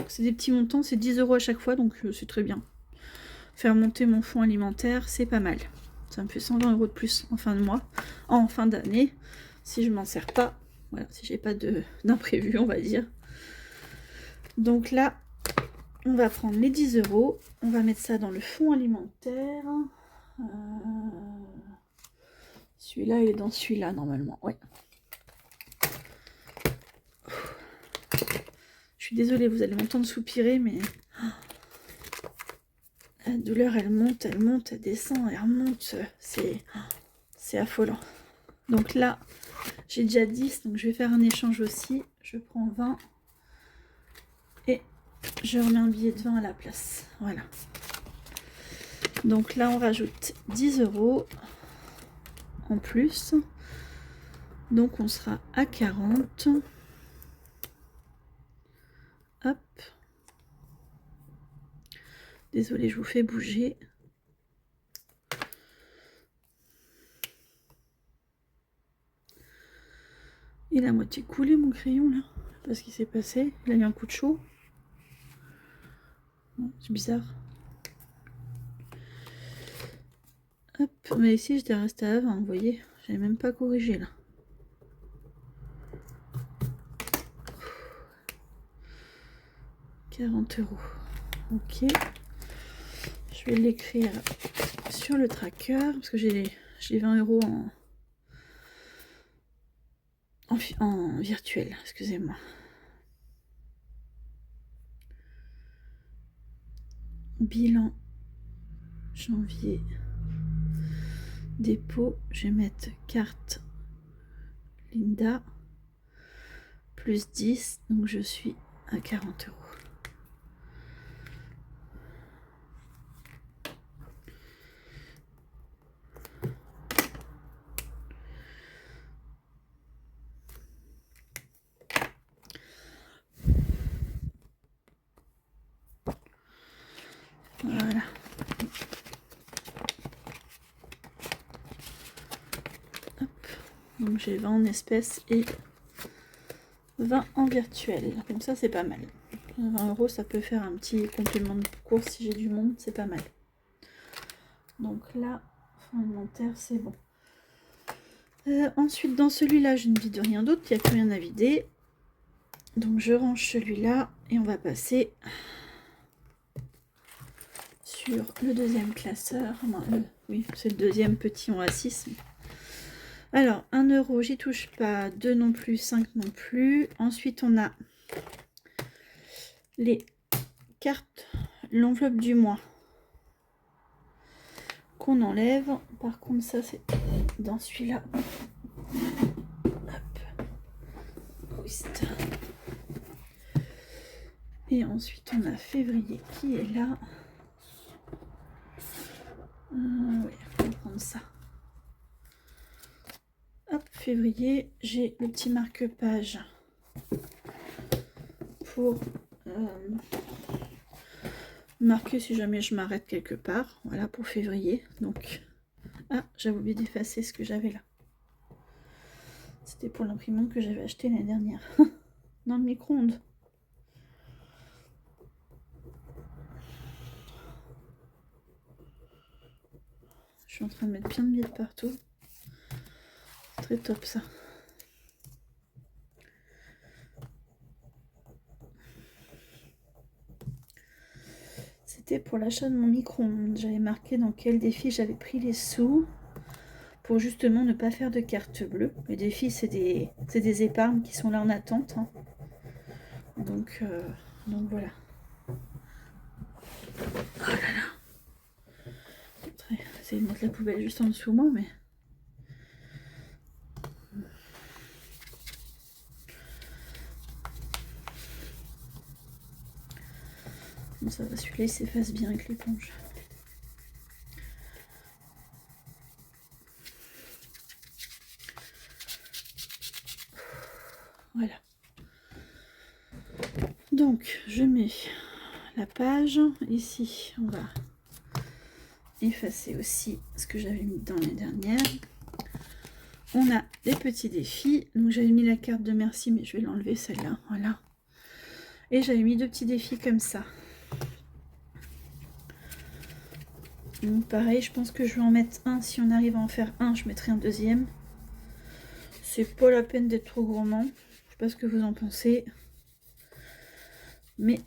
C'est des petits montants, c'est 10 € à chaque fois, donc c'est très bien. Faire monter mon fonds alimentaire, c'est pas mal. Ça me fait 120 € de plus en fin de mois, en fin d'année, si je m'en sers pas. Voilà, si j'ai pas d'imprévu, on va dire. Donc là, on va prendre les 10 €, on va mettre ça dans le fonds alimentaire. Celui-là, il est dans celui-là, normalement, ouais. Je suis désolée, vous allez m'entendre soupirer, mais... La douleur, elle monte, elle descend, elle remonte. C'est affolant. Donc là, j'ai déjà 10, donc je vais faire un échange aussi. Je prends 20 et je remets un billet de 20 à la place. Voilà. Donc là, on rajoute 10 € en plus. Donc on sera à 40. Hop. Désolée, je vous fais bouger. Il a à moitié coulé mon crayon là. Je sais pas ce qui s'est passé. Il a eu un coup de chaud. C'est bizarre. Hop, mais ici j'étais restée à 20, vous voyez. J'avais même pas corrigé là. « 40 €. Ok. Je vais l'écrire sur le tracker parce que j'ai 20 € en virtuel. Excusez-moi. Bilan janvier. Dépôt. Je vais mettre carte Linda. Plus 10. Donc je suis à 40 €. Voilà. Hop. Donc j'ai 20 en espèces et 20 en virtuel. Comme ça, c'est pas mal. 20 €, ça peut faire un petit complément de course si j'ai du monde, c'est pas mal. Donc là, fonds alimentaire, c'est bon. Ensuite, dans celui-là, je ne vide rien d'autre. Il n'y a plus rien à vider. Donc, je range celui-là et on va passer sur le deuxième classeur. Oui, c'est le deuxième petit en A6. Alors, 1 €, j'y touche pas. 2 non plus, 5 non plus. Ensuite, on a les cartes, l'enveloppe du mois qu'on enlève. Par contre, ça, c'est dans celui-là. Et ensuite, on a février qui est là. Oui, on va prendre ça. Hop, février, j'ai le petit marque-page pour marquer si jamais je m'arrête quelque part. Voilà pour février. Donc, j'avais oublié d'effacer ce que j'avais là. C'était pour l'imprimante que j'avais acheté l'année dernière. Dans le micro-ondes. Je suis en train de mettre plein de miettes partout. C'est très top ça. C'était pour l'achat de mon micro-ondes. J'avais marqué dans quel défi j'avais pris les sous pour justement ne pas faire de carte bleue. Les défis, c'est des épargnes qui sont là en attente. Hein. Donc voilà. Oh là là. Je vais essayer de mettre la poubelle juste en dessous moi, mais... Bon, ça va, celui-là il s'efface bien avec l'éponge. Voilà. Donc, je mets la page. Ici, on va effacer aussi ce que j'avais mis dans les dernières. On a des petits défis. Donc, j'avais mis la carte de merci, mais je vais l'enlever celle-là. Voilà. Et j'avais mis 2 petits défis comme ça. Donc, pareil, je pense que je vais en mettre un. Si on arrive à en faire un, je mettrai un deuxième. C'est pas la peine d'être trop gourmand. Je sais pas ce que vous en pensez. Mais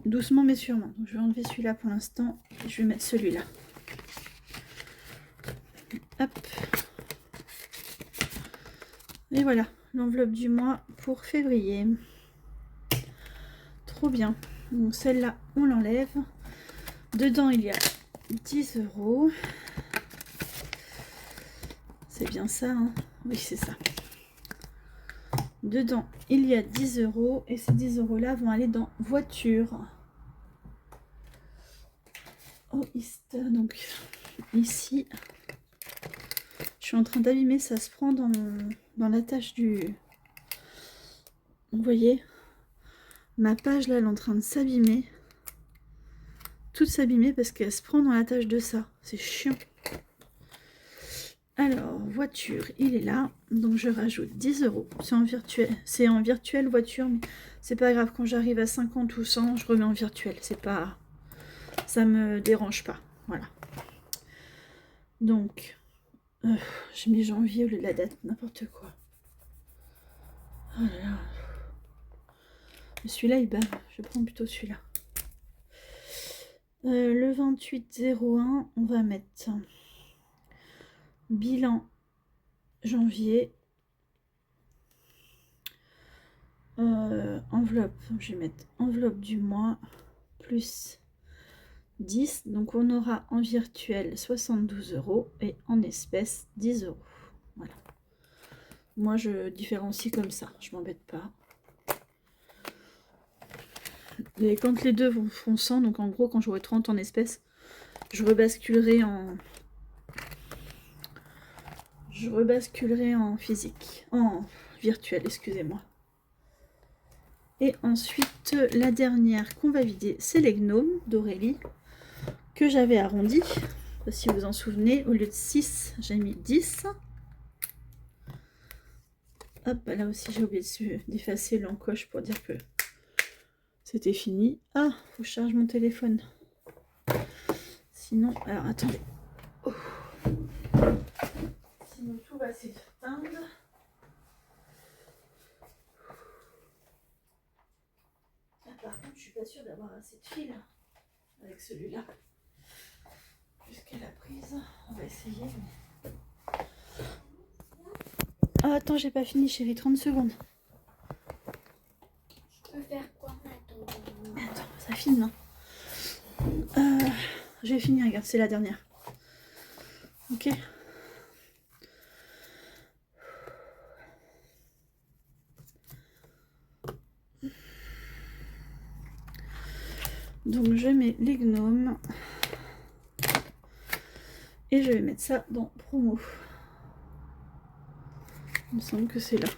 doucement mais sûrement. Donc, je vais enlever celui-là pour l'instant. Et je vais mettre celui-là. Hop. Et voilà, l'enveloppe du mois pour février. Trop bien. Donc celle-là, on l'enlève. Dedans, il y a 10 €. C'est bien ça, hein? Oui, c'est ça. Dedans, il y a 10 € et ces 10 € là vont aller dans voiture. Oh, donc ici, je suis en train d'abîmer, ça se prend dans l'attache du... Vous voyez, ma page là, elle est en train de s'abîmer. Toute s'abîmer parce qu'elle se prend dans l'attache de ça. C'est chiant. Alors, voiture, il est là. Donc, je rajoute 10 €. C'est en virtuel voiture, mais c'est pas grave. Quand j'arrive à 50 ou 100, je remets en virtuel. C'est pas... Ça me dérange pas. Voilà. Donc, j'ai mis janvier au lieu de la date. N'importe quoi. Oh là là. Celui-là, il bave. Je prends plutôt celui-là. Le 28-01, on va mettre... Bilan janvier, enveloppe, je vais mettre enveloppe du mois plus 10, donc on aura en virtuel 72 € et en espèces 10 €. Voilà. Moi je différencie comme ça, je m'embête pas. Et quand les deux font 100, donc en gros quand j'aurai 30 en espèces, je rebasculerai en physique, en virtuel, excusez-moi. Et ensuite, la dernière qu'on va vider, c'est les gnomes d'Aurélie, que j'avais arrondi. Si vous vous en souvenez, au lieu de 6, j'ai mis 10. Hop, là aussi j'ai oublié d'effacer l'encoche pour dire que c'était fini. Ah, faut que je charge mon téléphone. Sinon, alors attendez. Oh. sinon tout va s'éteindre. Ah, par contre, je suis pas sûre d'avoir assez de fil avec celui-là. Jusqu'à la prise, on va essayer. Mais... Ah, attends, j'ai pas fini, chérie, 30 secondes. Je peux faire quoi? Attends, ça filme. J'ai fini, regarde, c'est la dernière. Ok. Donc je mets les gnomes. Et je vais mettre ça dans promo. Il me semble que c'est là.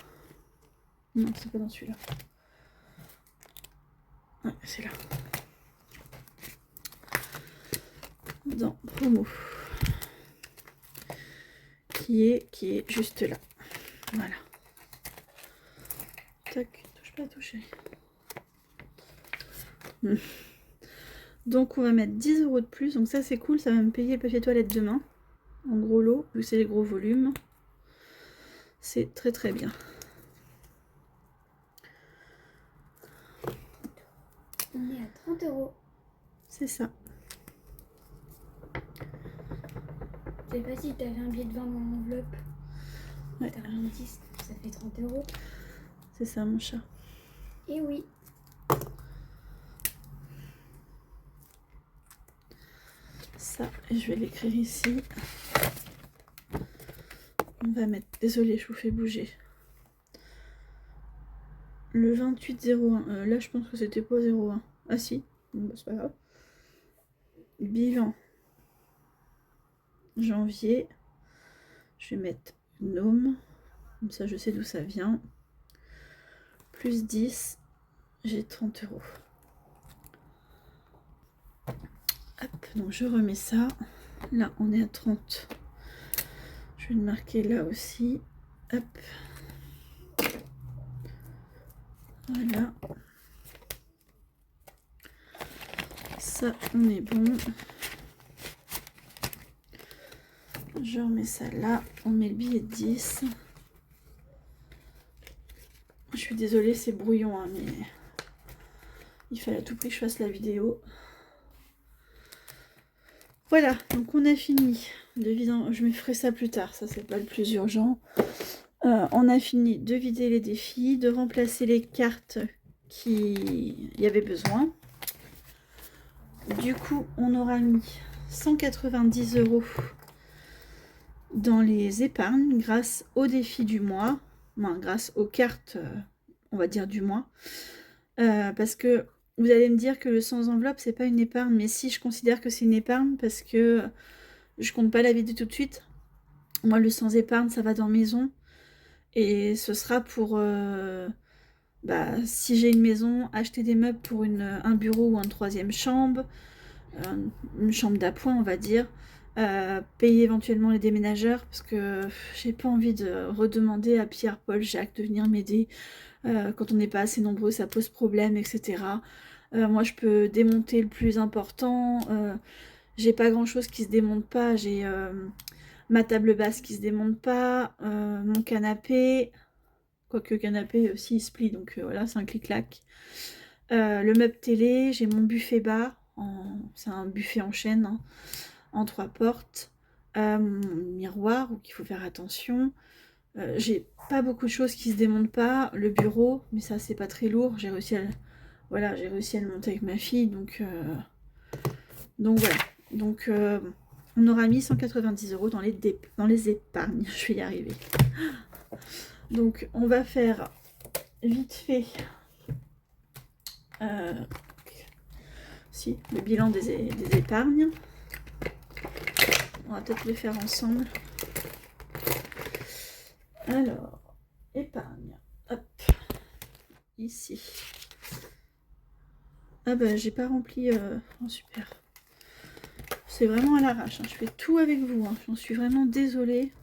Non, c'est pas dans celui-là. Ouais, c'est là. Dans promo. Qui est juste là. Voilà. Tac, touche pas à toucher. Donc on va mettre 10 € de plus. Donc ça c'est cool, ça va me payer le papier toilette demain. En gros lot, vu que c'est les gros volumes. C'est très très bien. On est à 30 €. C'est ça. Je sais pas si t'avais un billet de 20 dans l'enveloppe. Ouais. T'as remis 10, ça fait 30 €. C'est ça mon chat. Et oui. Ça, et je vais l'écrire ici. On va mettre, désolé, je vous fais bouger. Le 28-01, là je pense que c'était pas 01. Ah si, bon, c'est pas grave. Bilan. Janvier. Je vais mettre gnome. Comme ça je sais d'où ça vient. Plus 10. J'ai 30 €. Hop, donc je remets ça. Là on est à 30. Je vais le marquer là aussi. Hop. Voilà. Ça, on est bon. Je remets ça là. On met le billet de 10. Je suis désolée, c'est brouillon, hein, mais il fallait à tout prix que je fasse la vidéo. Voilà, donc on a fini de vider. Je me ferai ça plus tard, ça c'est pas le plus urgent. On a fini de vider les défis, de remplacer les cartes qui y avait besoin. Du coup, on aura mis 190 € dans les épargnes grâce au défi du mois, enfin, grâce aux cartes, on va dire du mois. Parce que vous allez me dire que le sans enveloppe, c'est pas une épargne, mais si, je considère que c'est une épargne parce que je compte pas la vider tout de suite. Moi, le sans épargne, ça va dans maison. Et ce sera pour, si j'ai une maison, acheter des meubles pour un bureau ou une troisième chambre, une chambre d'appoint, on va dire. Payer éventuellement les déménageurs parce que j'ai pas envie de redemander à Pierre, Paul, Jacques de venir m'aider. Quand on n'est pas assez nombreux, ça pose problème, etc. Moi, je peux démonter le plus important. J'ai pas grand chose qui se démonte pas. J'ai ma table basse qui se démonte pas, mon canapé, quoique canapé aussi il se plie, donc voilà, c'est un clic-clac. Le meuble télé, j'ai mon buffet bas, c'est un buffet en chaîne, hein, en 3 portes. Mon miroir, où il faut faire attention. J'ai pas beaucoup de choses qui se démontent pas. Le bureau, mais ça c'est pas très lourd. J'ai réussi à le monter avec ma fille, donc voilà. Donc on aura mis 190 € dans les épargnes. Je vais y arriver. Donc on va faire vite fait le bilan des épargnes. On va peut-être le faire ensemble. Alors, épargne. Hop. Ici. Ah bah j'ai pas rempli. Oh, super. C'est vraiment à l'arrache. Hein. Je fais tout avec vous. Hein. J'en suis vraiment désolée.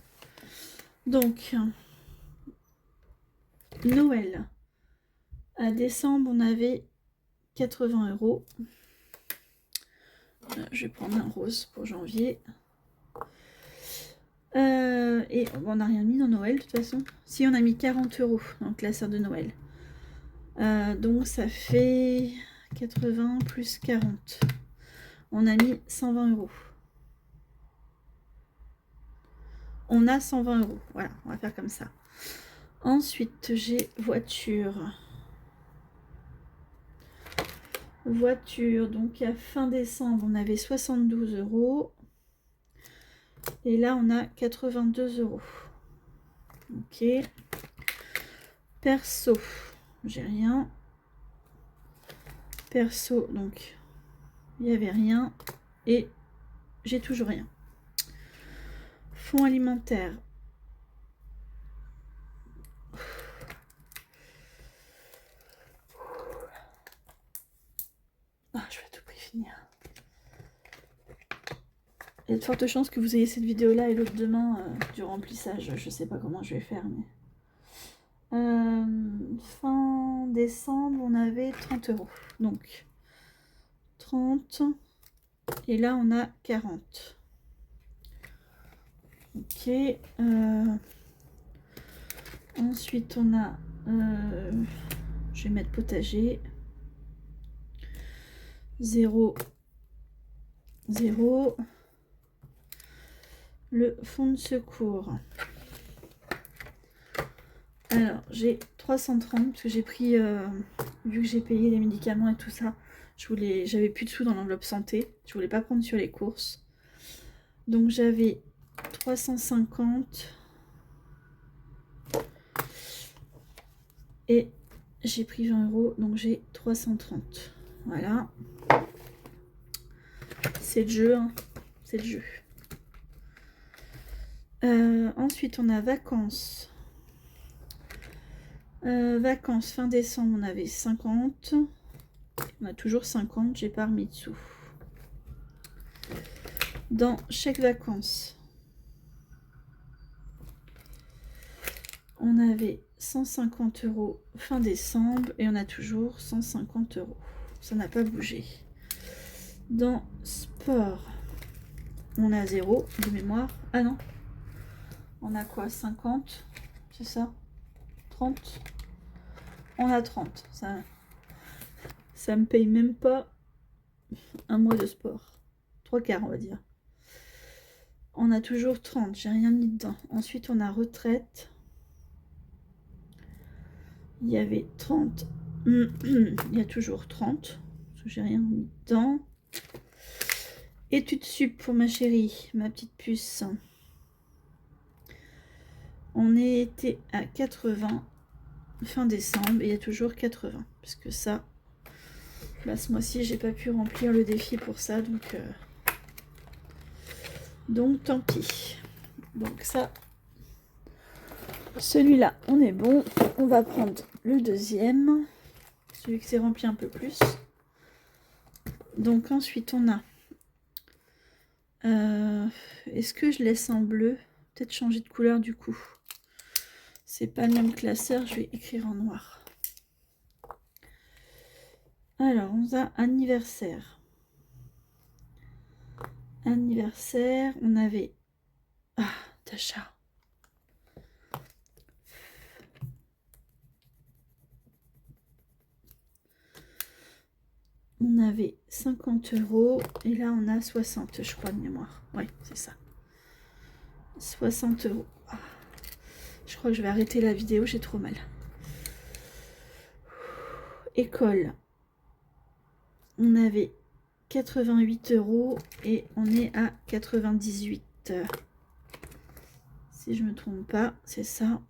Donc, Noël. À décembre, on avait 80 €. Je vais prendre un rose pour janvier. Et on n'a rien mis dans Noël de toute façon. Si, on a mis 40 € dans le classeur de Noël. Donc ça fait 80 plus 40. On a mis 120 €. On a 120 €. Voilà, on va faire comme ça. Ensuite, j'ai voiture. Voiture, donc à fin décembre, on avait 72 €. Et là, on a 82 €. Ok. Perso, j'ai rien. Perso, donc, il n'y avait rien. Et j'ai toujours rien. Fonds alimentaire. Ah, je vais à tout prix finir. Il y a de fortes chances que vous ayez cette vidéo là et l'autre demain du remplissage. Je sais pas comment je vais faire, mais. Fin décembre, on avait 30 €. Donc 30. Et là, on a 40. Ok. Ensuite, on a. Je vais mettre potager. 0. 0. Le fonds de secours. Alors, j'ai 330 parce que j'ai pris, vu que j'ai payé les médicaments et tout ça, j'avais plus de sous dans l'enveloppe santé. Je voulais pas prendre sur les courses. Donc j'avais 350 et j'ai pris 20 €, donc j'ai 330. Voilà. C'est le jeu, hein. C'est le jeu. Ensuite, on a vacances. Vacances, fin décembre, on avait 50. On a toujours 50, j'ai pas remis de sous. Dans chaque vacances, on avait 150 € fin décembre et on a toujours 150 €. Ça n'a pas bougé. Dans sport, on a 0 de mémoire. Ah non, on a quoi, 50, c'est ça, 30. On a 30. Ça me paye même pas un mois de sport. 3/4, on va dire. On a toujours 30, j'ai rien mis dedans. Ensuite, on a retraite. Il y avait 30. Il y a toujours 30. Parce que j'ai rien mis dedans. Études sup pour ma chérie, ma petite puce. On était à 80 fin décembre et il y a toujours 80. Parce que ça, bah, ce mois-ci, j'ai pas pu remplir le défi pour ça. Donc tant pis. Donc ça, celui-là, on est bon. On va prendre le deuxième. Celui qui s'est rempli un peu plus. Donc ensuite, on a... Est-ce que je laisse en bleu? Peut-être changer de couleur du coup. C'est pas le même classeur, je vais écrire en noir. Alors, on a anniversaire. Anniversaire, on avait... Ah, Tacha. On avait 50 € et là on a 60, je crois, de mémoire. Ouais, c'est ça. 60 €. Ah, je crois que je vais arrêter la vidéo, j'ai trop mal. École. On avait 88 € et on est à 98. Si je me trompe pas, c'est ça.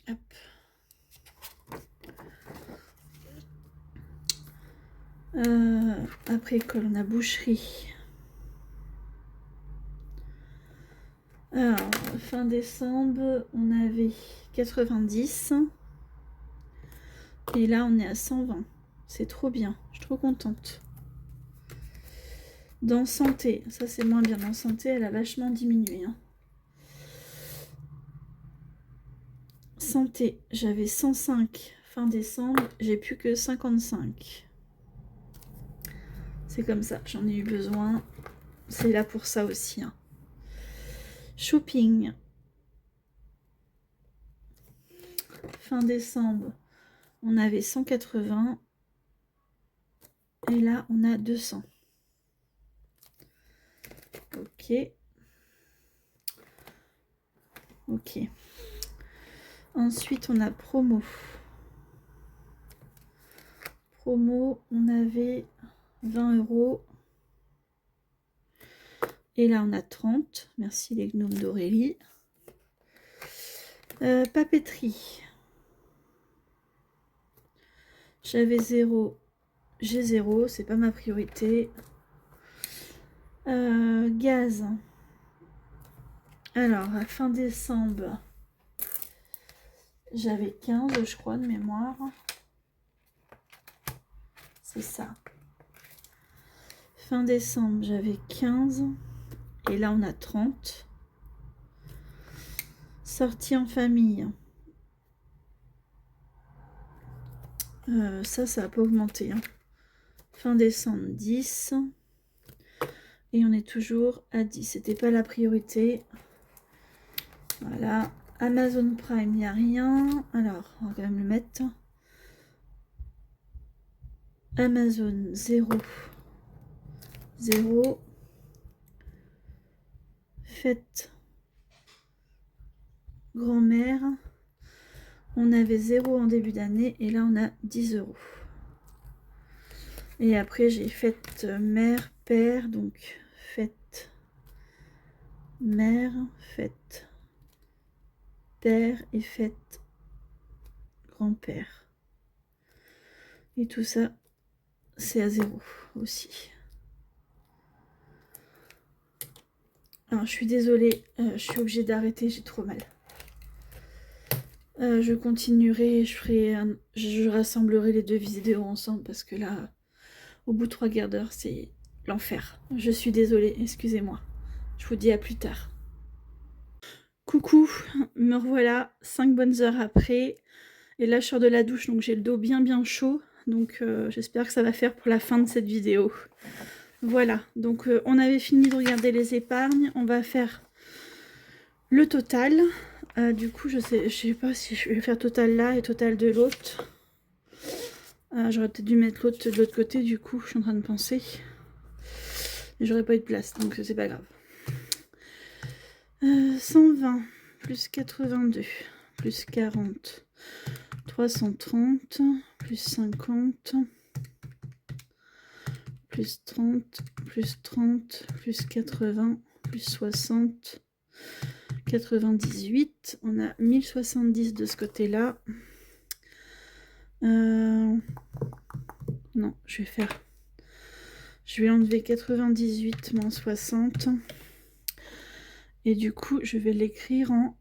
Hop. Après école, on a boucherie. Alors, fin décembre, on avait 90. Et là, on est à 120. C'est trop bien. Je suis trop contente. Dans santé, ça c'est moins bien. Dans santé, elle a vachement diminué. Hein. Santé, j'avais 105 fin décembre. J'ai plus que 55. C'est comme ça, j'en ai eu besoin. C'est là pour ça aussi. Hein. Shopping. Fin décembre, on avait 180. Et là, on a 200. Ok. Ok. Ensuite, on a promo. Promo, on avait 20 €. Et là, on a 30. Merci les gnomes d'Aurélie. Papeterie. J'avais 0. J'ai 0. C'est pas ma priorité. Gaz. Alors, à fin décembre, j'avais 15, je crois, de mémoire. C'est ça. Fin décembre, j'avais 15. Et là, on a 30. Sortie en famille. Ça n'a pas augmenté. Hein. Fin décembre, 10. Et on est toujours à 10. C'était pas la priorité. Voilà. Amazon Prime, il n'y a rien. Alors, on va quand même le mettre. Amazon, 0. 0. Fête grand-mère. On avait 0 en début d'année. Et là, on a 10 €. Et après, j'ai fête mère, père. Donc, fête mère, fête père et fête grand-père. Et tout ça, c'est à 0 aussi. Alors, je suis désolée, je suis obligée d'arrêter, j'ai trop mal. Je continuerai, je rassemblerai les 2 vidéos ensemble parce que là, au bout de 3 quarts d'heure, c'est l'enfer. Je suis désolée, excusez-moi. Je vous dis à plus tard. Coucou, me revoilà 5 bonnes heures après. Et là, je sors de la douche, donc j'ai le dos bien chaud. Donc, j'espère que ça va faire pour la fin de cette vidéo. Voilà, donc on avait fini de regarder les épargnes. On va faire le total. Du coup, je sais pas si je vais faire total là et total de l'autre. J'aurais peut-être dû mettre l'autre de l'autre côté, du coup, je suis en train de penser. Mais j'aurais pas eu de place, donc c'est pas grave. 120 plus 82 plus 40, 330 plus 50 plus 30 plus 30 plus 80 plus 60, 98. On a 1070 de ce côté-là. Non, je vais enlever 98 moins 60. Et du coup, je vais l'écrire en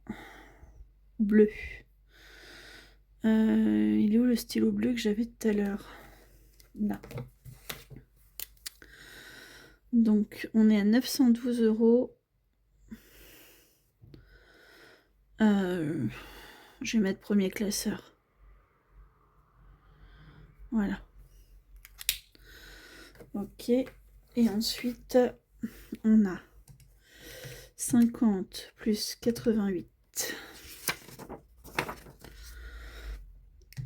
bleu. Il est où le stylo bleu que j'avais tout à l'heure? Là. Donc, on est à 912 €. Je vais mettre premier classeur. Voilà. Ok. Et ensuite, on a 50 plus 88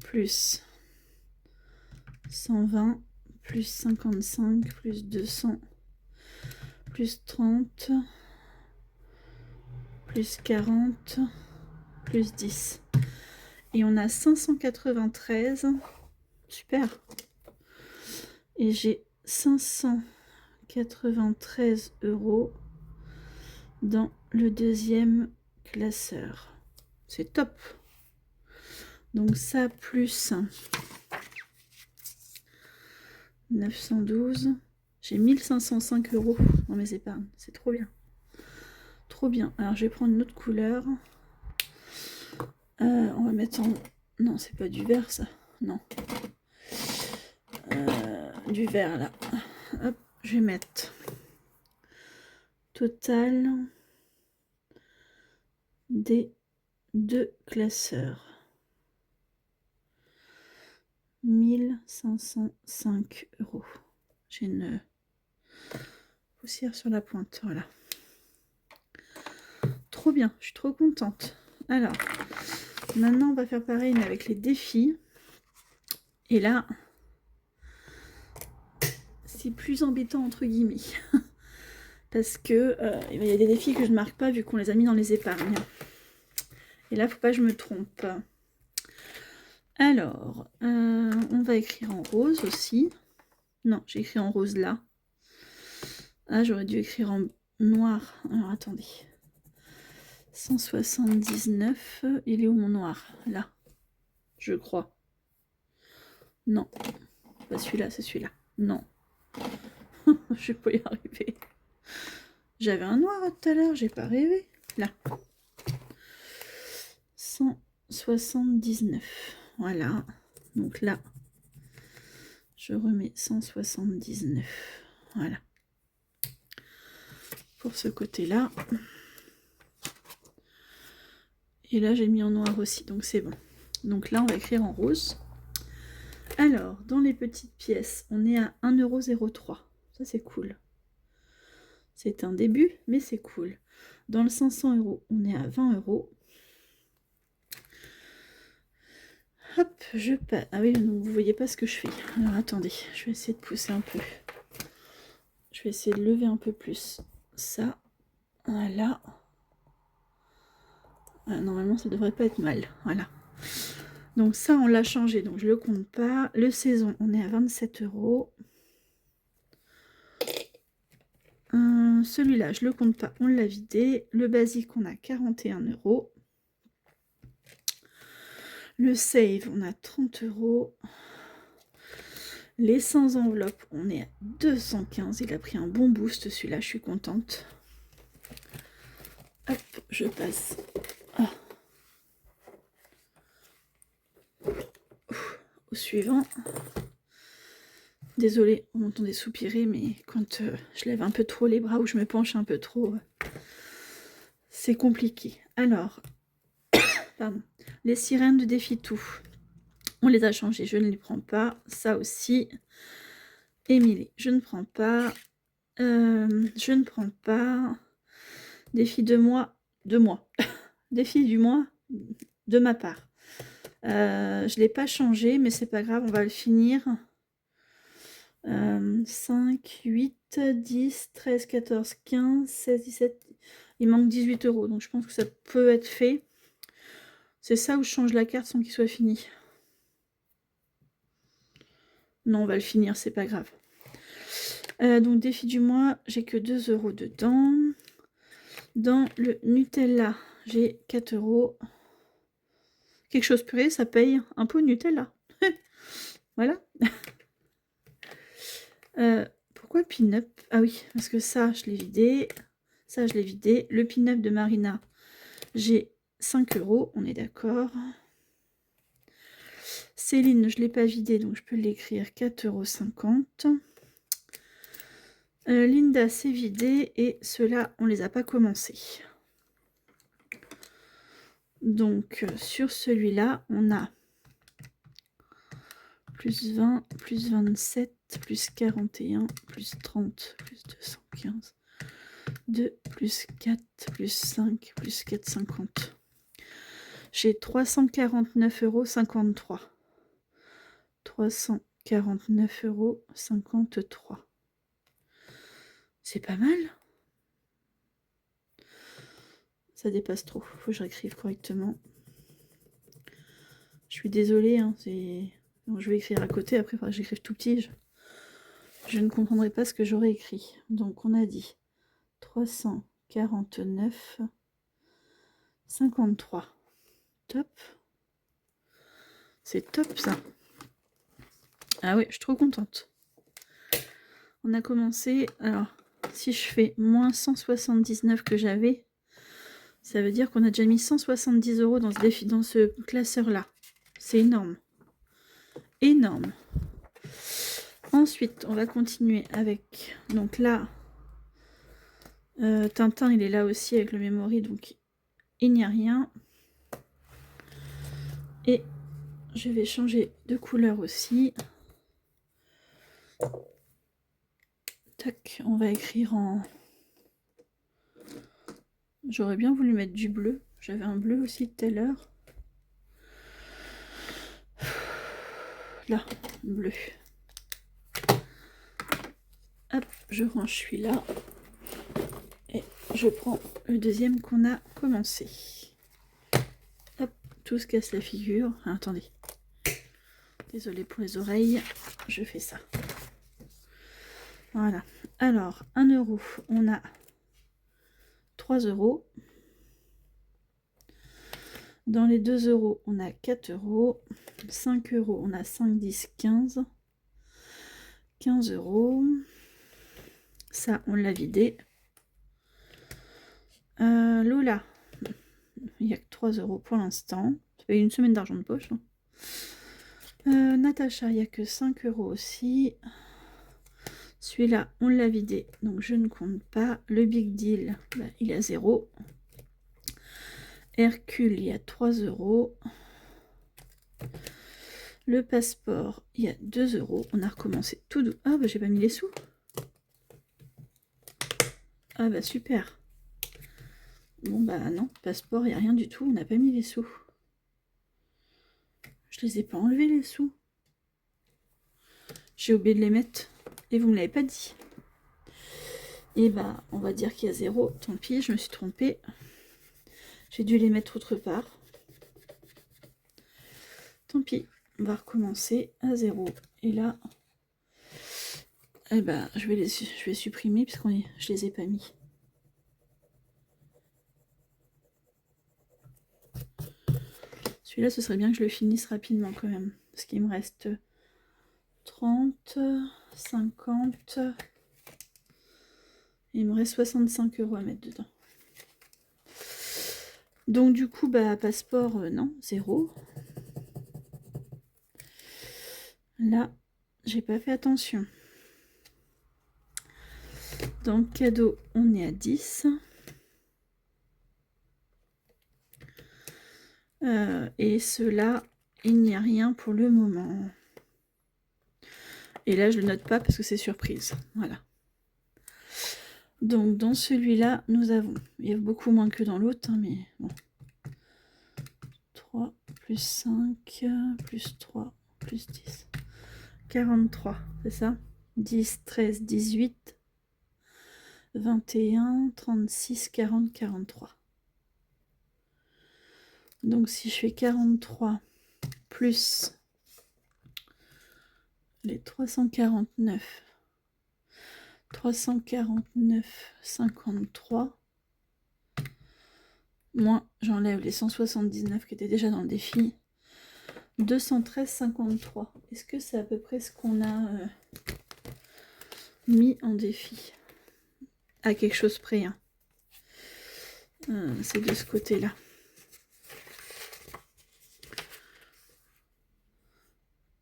plus 120 plus 55 plus 200 plus 30 plus 40 plus 10. Et on a 593. Super. Et j'ai 593 € dans le deuxième classeur. C'est top. Donc ça plus 912. J'ai 1505 € dans mes épargnes. C'est trop bien. Trop bien. Alors je vais prendre une autre couleur. On va mettre en... Non, c'est pas du vert ça. Non. Du vert là. Hop, je vais mettre total des 2 classeurs. 1505 €. J'ai une Poussière sur la pointe, voilà. Trop bien, je suis trop contente. Alors, maintenant on va faire pareil mais avec les défis. Et là, c'est plus embêtant entre guillemets. Parce que il y a des défis que je ne marque pas vu qu'on les a mis dans les épargnes. Et là, faut pas que je me trompe. Alors, on va écrire en rose aussi. Non, j'ai écrit en rose là. Ah, j'aurais dû écrire en noir. Alors, attendez. 179. Il est où mon noir? Là. Je crois. Non. Pas celui-là, c'est celui-là. Non. Je vais pas y arriver. J'avais un noir tout à l'heure, j'ai pas rêvé. Là. 179. Voilà. Donc là, je remets 179. Voilà. Pour ce côté-là. Et là, j'ai mis en noir aussi, donc c'est bon. Donc là, on va écrire en rose. Alors, dans les petites pièces, on est à 1,03 €. Ça, c'est cool. C'est un début, mais c'est cool. Dans le 500 €, on est à 20 €. Hop, je passe. Ah oui, donc vous voyez pas ce que je fais. Alors, attendez, je vais essayer de pousser un peu. Je vais essayer de lever un peu plus ça. Voilà. Normalement, ça devrait pas être mal. Voilà. Donc ça, on l'a changé, donc je le compte pas. Le saison, on est à 27 €. Celui-là, je le compte pas, on l'a vidé. Le basique, on a 41 €. Le save, on a 30 €. Les 100 enveloppes, on est à 215. Il a pris un bon boost, celui-là, je suis contente. Hop, je passe. Ah. Au suivant. Désolée, vous m'entendez soupirer, mais quand je lève un peu trop les bras ou je me penche un peu trop, c'est compliqué. Alors, pardon, les sirènes de défi tout. On les a changées, je ne les prends pas. Ça aussi. Émilie, je ne prends pas. Je ne prends pas. Défi de moi. Défi du mois de ma part. Je ne l'ai pas changé, mais c'est pas grave, on va le finir. 5, 8, 10, 13, 14, 15, 16, 17. Il manque 18 €, donc je pense que ça peut être fait. C'est ça où je change la carte sans qu'il soit fini. Non, on va le finir, c'est pas grave. Donc défi du mois, j'ai que 2 € dedans. Dans le Nutella, j'ai 4 €. Quelque chose purée, ça paye un pot de Nutella. Voilà. Pourquoi pin-up? Ah oui, parce que ça, je l'ai vidé. Ça, je l'ai vidé. Le pin-up de Marina, j'ai 5 €, on est d'accord. Céline, je ne l'ai pas vidé, donc je peux l'écrire 4,50 €. Linda, c'est vidé. Et ceux-là, on ne les a pas commencés. Donc, sur celui-là, on a plus 20, plus 27, plus 41, plus 30, plus 215, 2, plus 4, plus 5, plus 4,50. J'ai 349,53 €. 349,53 €. C'est pas mal. Ça dépasse trop. Faut que je réécrive correctement. Je suis désolée. Hein, je vais écrire à côté. Après, il faudra que j'écrive tout petit. Je ne comprendrai pas ce que j'aurais écrit. Donc, on a dit 349,53 €. Top. C'est top, ça. Ah oui, je suis trop contente. On a commencé. Alors, si je fais moins 179 que j'avais, ça veut dire qu'on a déjà mis 170 € dans ce défi, dans ce classeur-là. C'est énorme. Énorme. Ensuite, on va continuer avec... Donc là, Tintin, il est là aussi avec le memory, donc il n'y a rien. Et je vais changer de couleur aussi. Tac, on va écrire en... J'aurais bien voulu mettre du bleu. J'avais un bleu aussi tout à l'heure. Là, bleu. Hop, je range celui-là. Et je prends le deuxième qu'on a commencé. Hop, tout se casse la figure. Ah, attendez. Désolée pour les oreilles. Je fais ça. Voilà. Alors, 1 euro, on a 3 euros. Dans les 2 euros, on a 4 euros. 5 euros, on a 5, 10, 15. 15 euros. Ça, on l'a vidé. Lola, il n'y a que 3 euros pour l'instant. Ça fait une semaine d'argent de poche. Hein. Natacha, il n'y a que 5 euros aussi. Celui-là, on l'a vidé, donc je ne compte pas. Le Big Deal, bah, il est à 0. Hercule, il y a 3 euros. Le passeport, il y a 2 euros. On a recommencé tout doux. Ah, bah j'ai pas mis les sous. Ah, bah super. Bon, bah non, passeport, il n'y a rien du tout. On n'a pas mis les sous. Je les ai pas enlevés, les sous. J'ai oublié de les mettre. Et vous me l'avez pas dit. Et bah, on va dire qu'il y a 0. Tant pis, je me suis trompée. J'ai dû les mettre autre part. Tant pis, on va recommencer à 0. Et là, eh ben, je vais supprimer puisque je les ai pas mis. Celui-là, ce serait bien que je le finisse rapidement quand même. Parce qu'il me reste 30, 50. Il me reste 65 euros à mettre dedans. Donc du coup, bah passeport, non, 0. Là, j'ai pas fait attention. Donc cadeau, on est à 10. Et ceux-là, il n'y a rien pour le moment. Et là, je le note pas parce que c'est surprise. Voilà. Donc dans celui-là, nous avons, il y a beaucoup moins que dans l'autre, hein, mais bon. 3 plus 5 plus 3 plus 10. 43, c'est ça? 10, 13, 18, 21, 36, 40, 43. Donc si je fais 43 plus les 349, 53, moins j'enlève les 179 qui étaient déjà dans le défi, 213,53. Est-ce que c'est à peu près ce qu'on a mis en défi? À quelque chose près, hein. C'est de ce côté-là.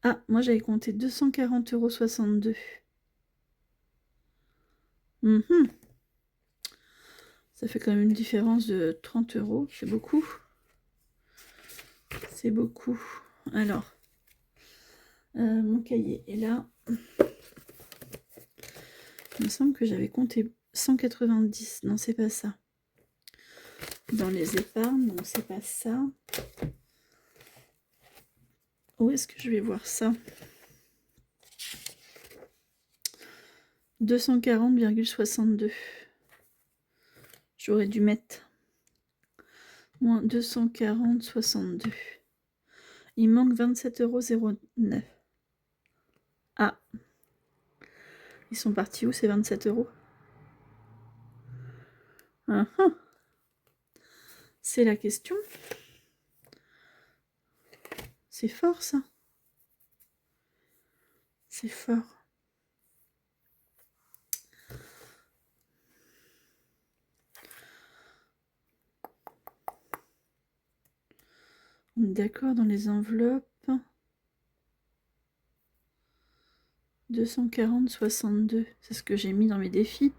Ah, moi j'avais compté 240,62 €. Ça fait quand même une différence de 30 euros. C'est beaucoup. C'est beaucoup. Alors, mon cahier est là. Il me semble que j'avais compté 190. Non, c'est pas ça. Dans les épargnes, non, c'est pas ça. Où est-ce que je vais voir ça? 240,62. J'aurais dû mettre moins 240,62. Il manque 27,09 €. Ah. Ils sont partis où ces 27 €? C'est la question. C'est fort ça. C'est fort. On est d'accord dans les enveloppes. 240,62. C'est ce que j'ai mis dans mes défis.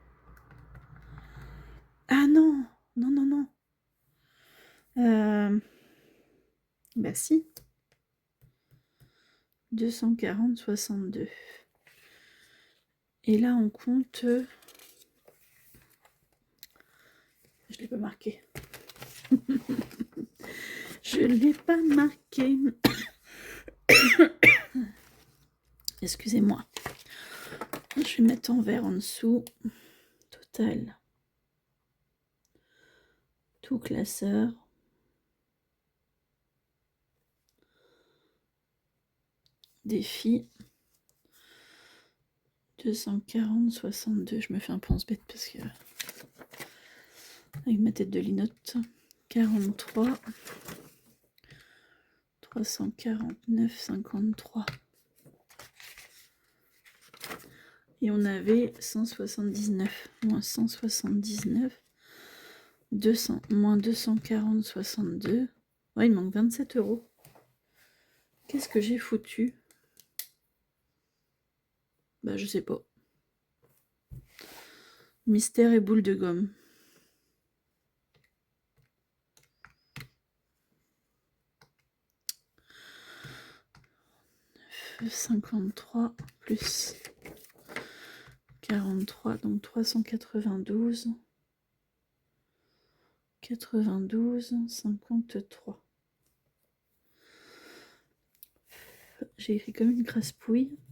Ah non. Non, non, non. Bah si. 240,62. Et là, on compte... Je ne l'ai pas marqué. Je ne l'ai pas marqué. Excusez-moi. Je vais mettre en vert en dessous. Total. Tout classeur. Défi. 240, 62. Je me fais un pense-bête parce que... Avec ma tête de linotte. 43. 349, 53. Et on avait 179, moins 179, 200, moins 240, 62. Ouais, il manque 27 €. Qu'est-ce que j'ai foutu? Bah, je sais pas. Mystère et boule de gomme. « 53 plus 43, donc 392, 92, 53. J'ai écrit comme une crasse-pouille. «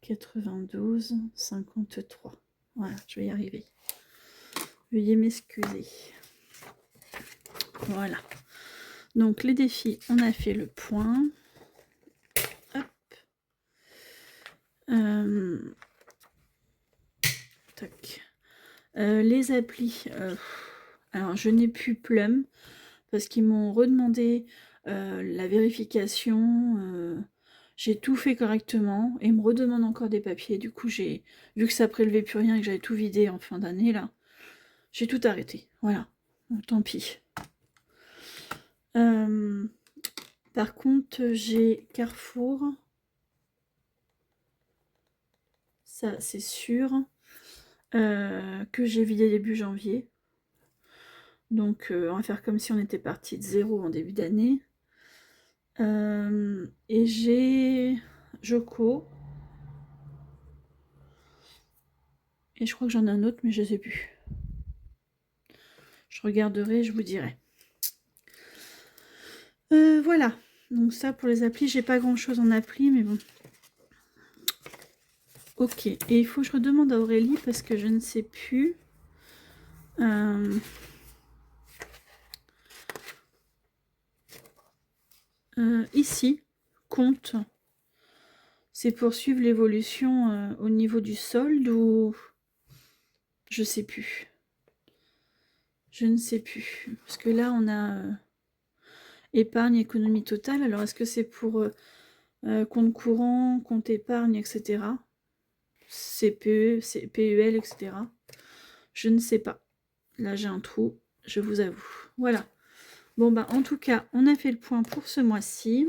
392, 53. Voilà, je vais y arriver. Veuillez m'excuser. Voilà. Donc, les défis, on a fait le point. Hop. Tac. Les applis. Alors, je n'ai plus Plum parce qu'ils m'ont redemandé la vérification. J'ai tout fait correctement et ils me redemandent encore des papiers. Du coup, vu que ça prélevait plus rien et que j'avais tout vidé en fin d'année, là, j'ai tout arrêté. Voilà. Tant pis. Par contre, j'ai Carrefour. Ça, c'est sûr. Que j'ai vidé début janvier. Donc, on va faire comme si on était parti de 0 en début d'année. Et j'ai Joko. Et je crois que j'en ai un autre, mais je ne sais plus. Je regarderai, je vous dirai. Voilà. Donc ça, pour les applis, j'ai pas grand-chose en appli, mais bon. Ok. Et il faut que je redemande à Aurélie, parce que je ne sais plus. Ici, compte. C'est pour suivre l'évolution au niveau du solde ou... Je sais plus. Je ne sais plus. Parce que là, on a épargne, économie totale. Alors, est-ce que c'est pour compte courant, compte épargne, etc. CPE, PEL, etc. Je ne sais pas. Là, j'ai un trou, je vous avoue. Voilà. Bon, bah, en tout cas, on a fait le point pour ce mois-ci.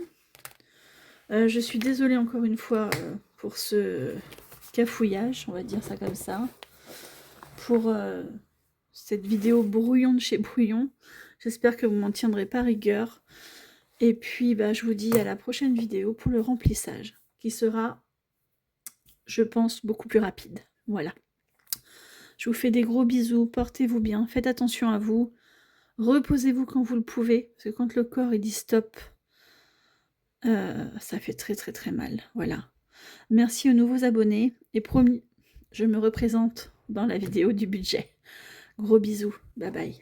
Je suis désolée encore une fois pour ce cafouillage, on va dire ça comme ça. Pour cette vidéo brouillon de chez Brouillon. J'espère que vous m'en tiendrez pas rigueur. Et puis, bah, je vous dis à la prochaine vidéo pour le remplissage, qui sera, je pense, beaucoup plus rapide. Voilà. Je vous fais des gros bisous, portez-vous bien, faites attention à vous, reposez-vous quand vous le pouvez, parce que quand le corps il dit stop, ça fait très très très mal. Voilà. Merci aux nouveaux abonnés, et promis, je me représente dans la vidéo du budget. Gros bisous, bye bye.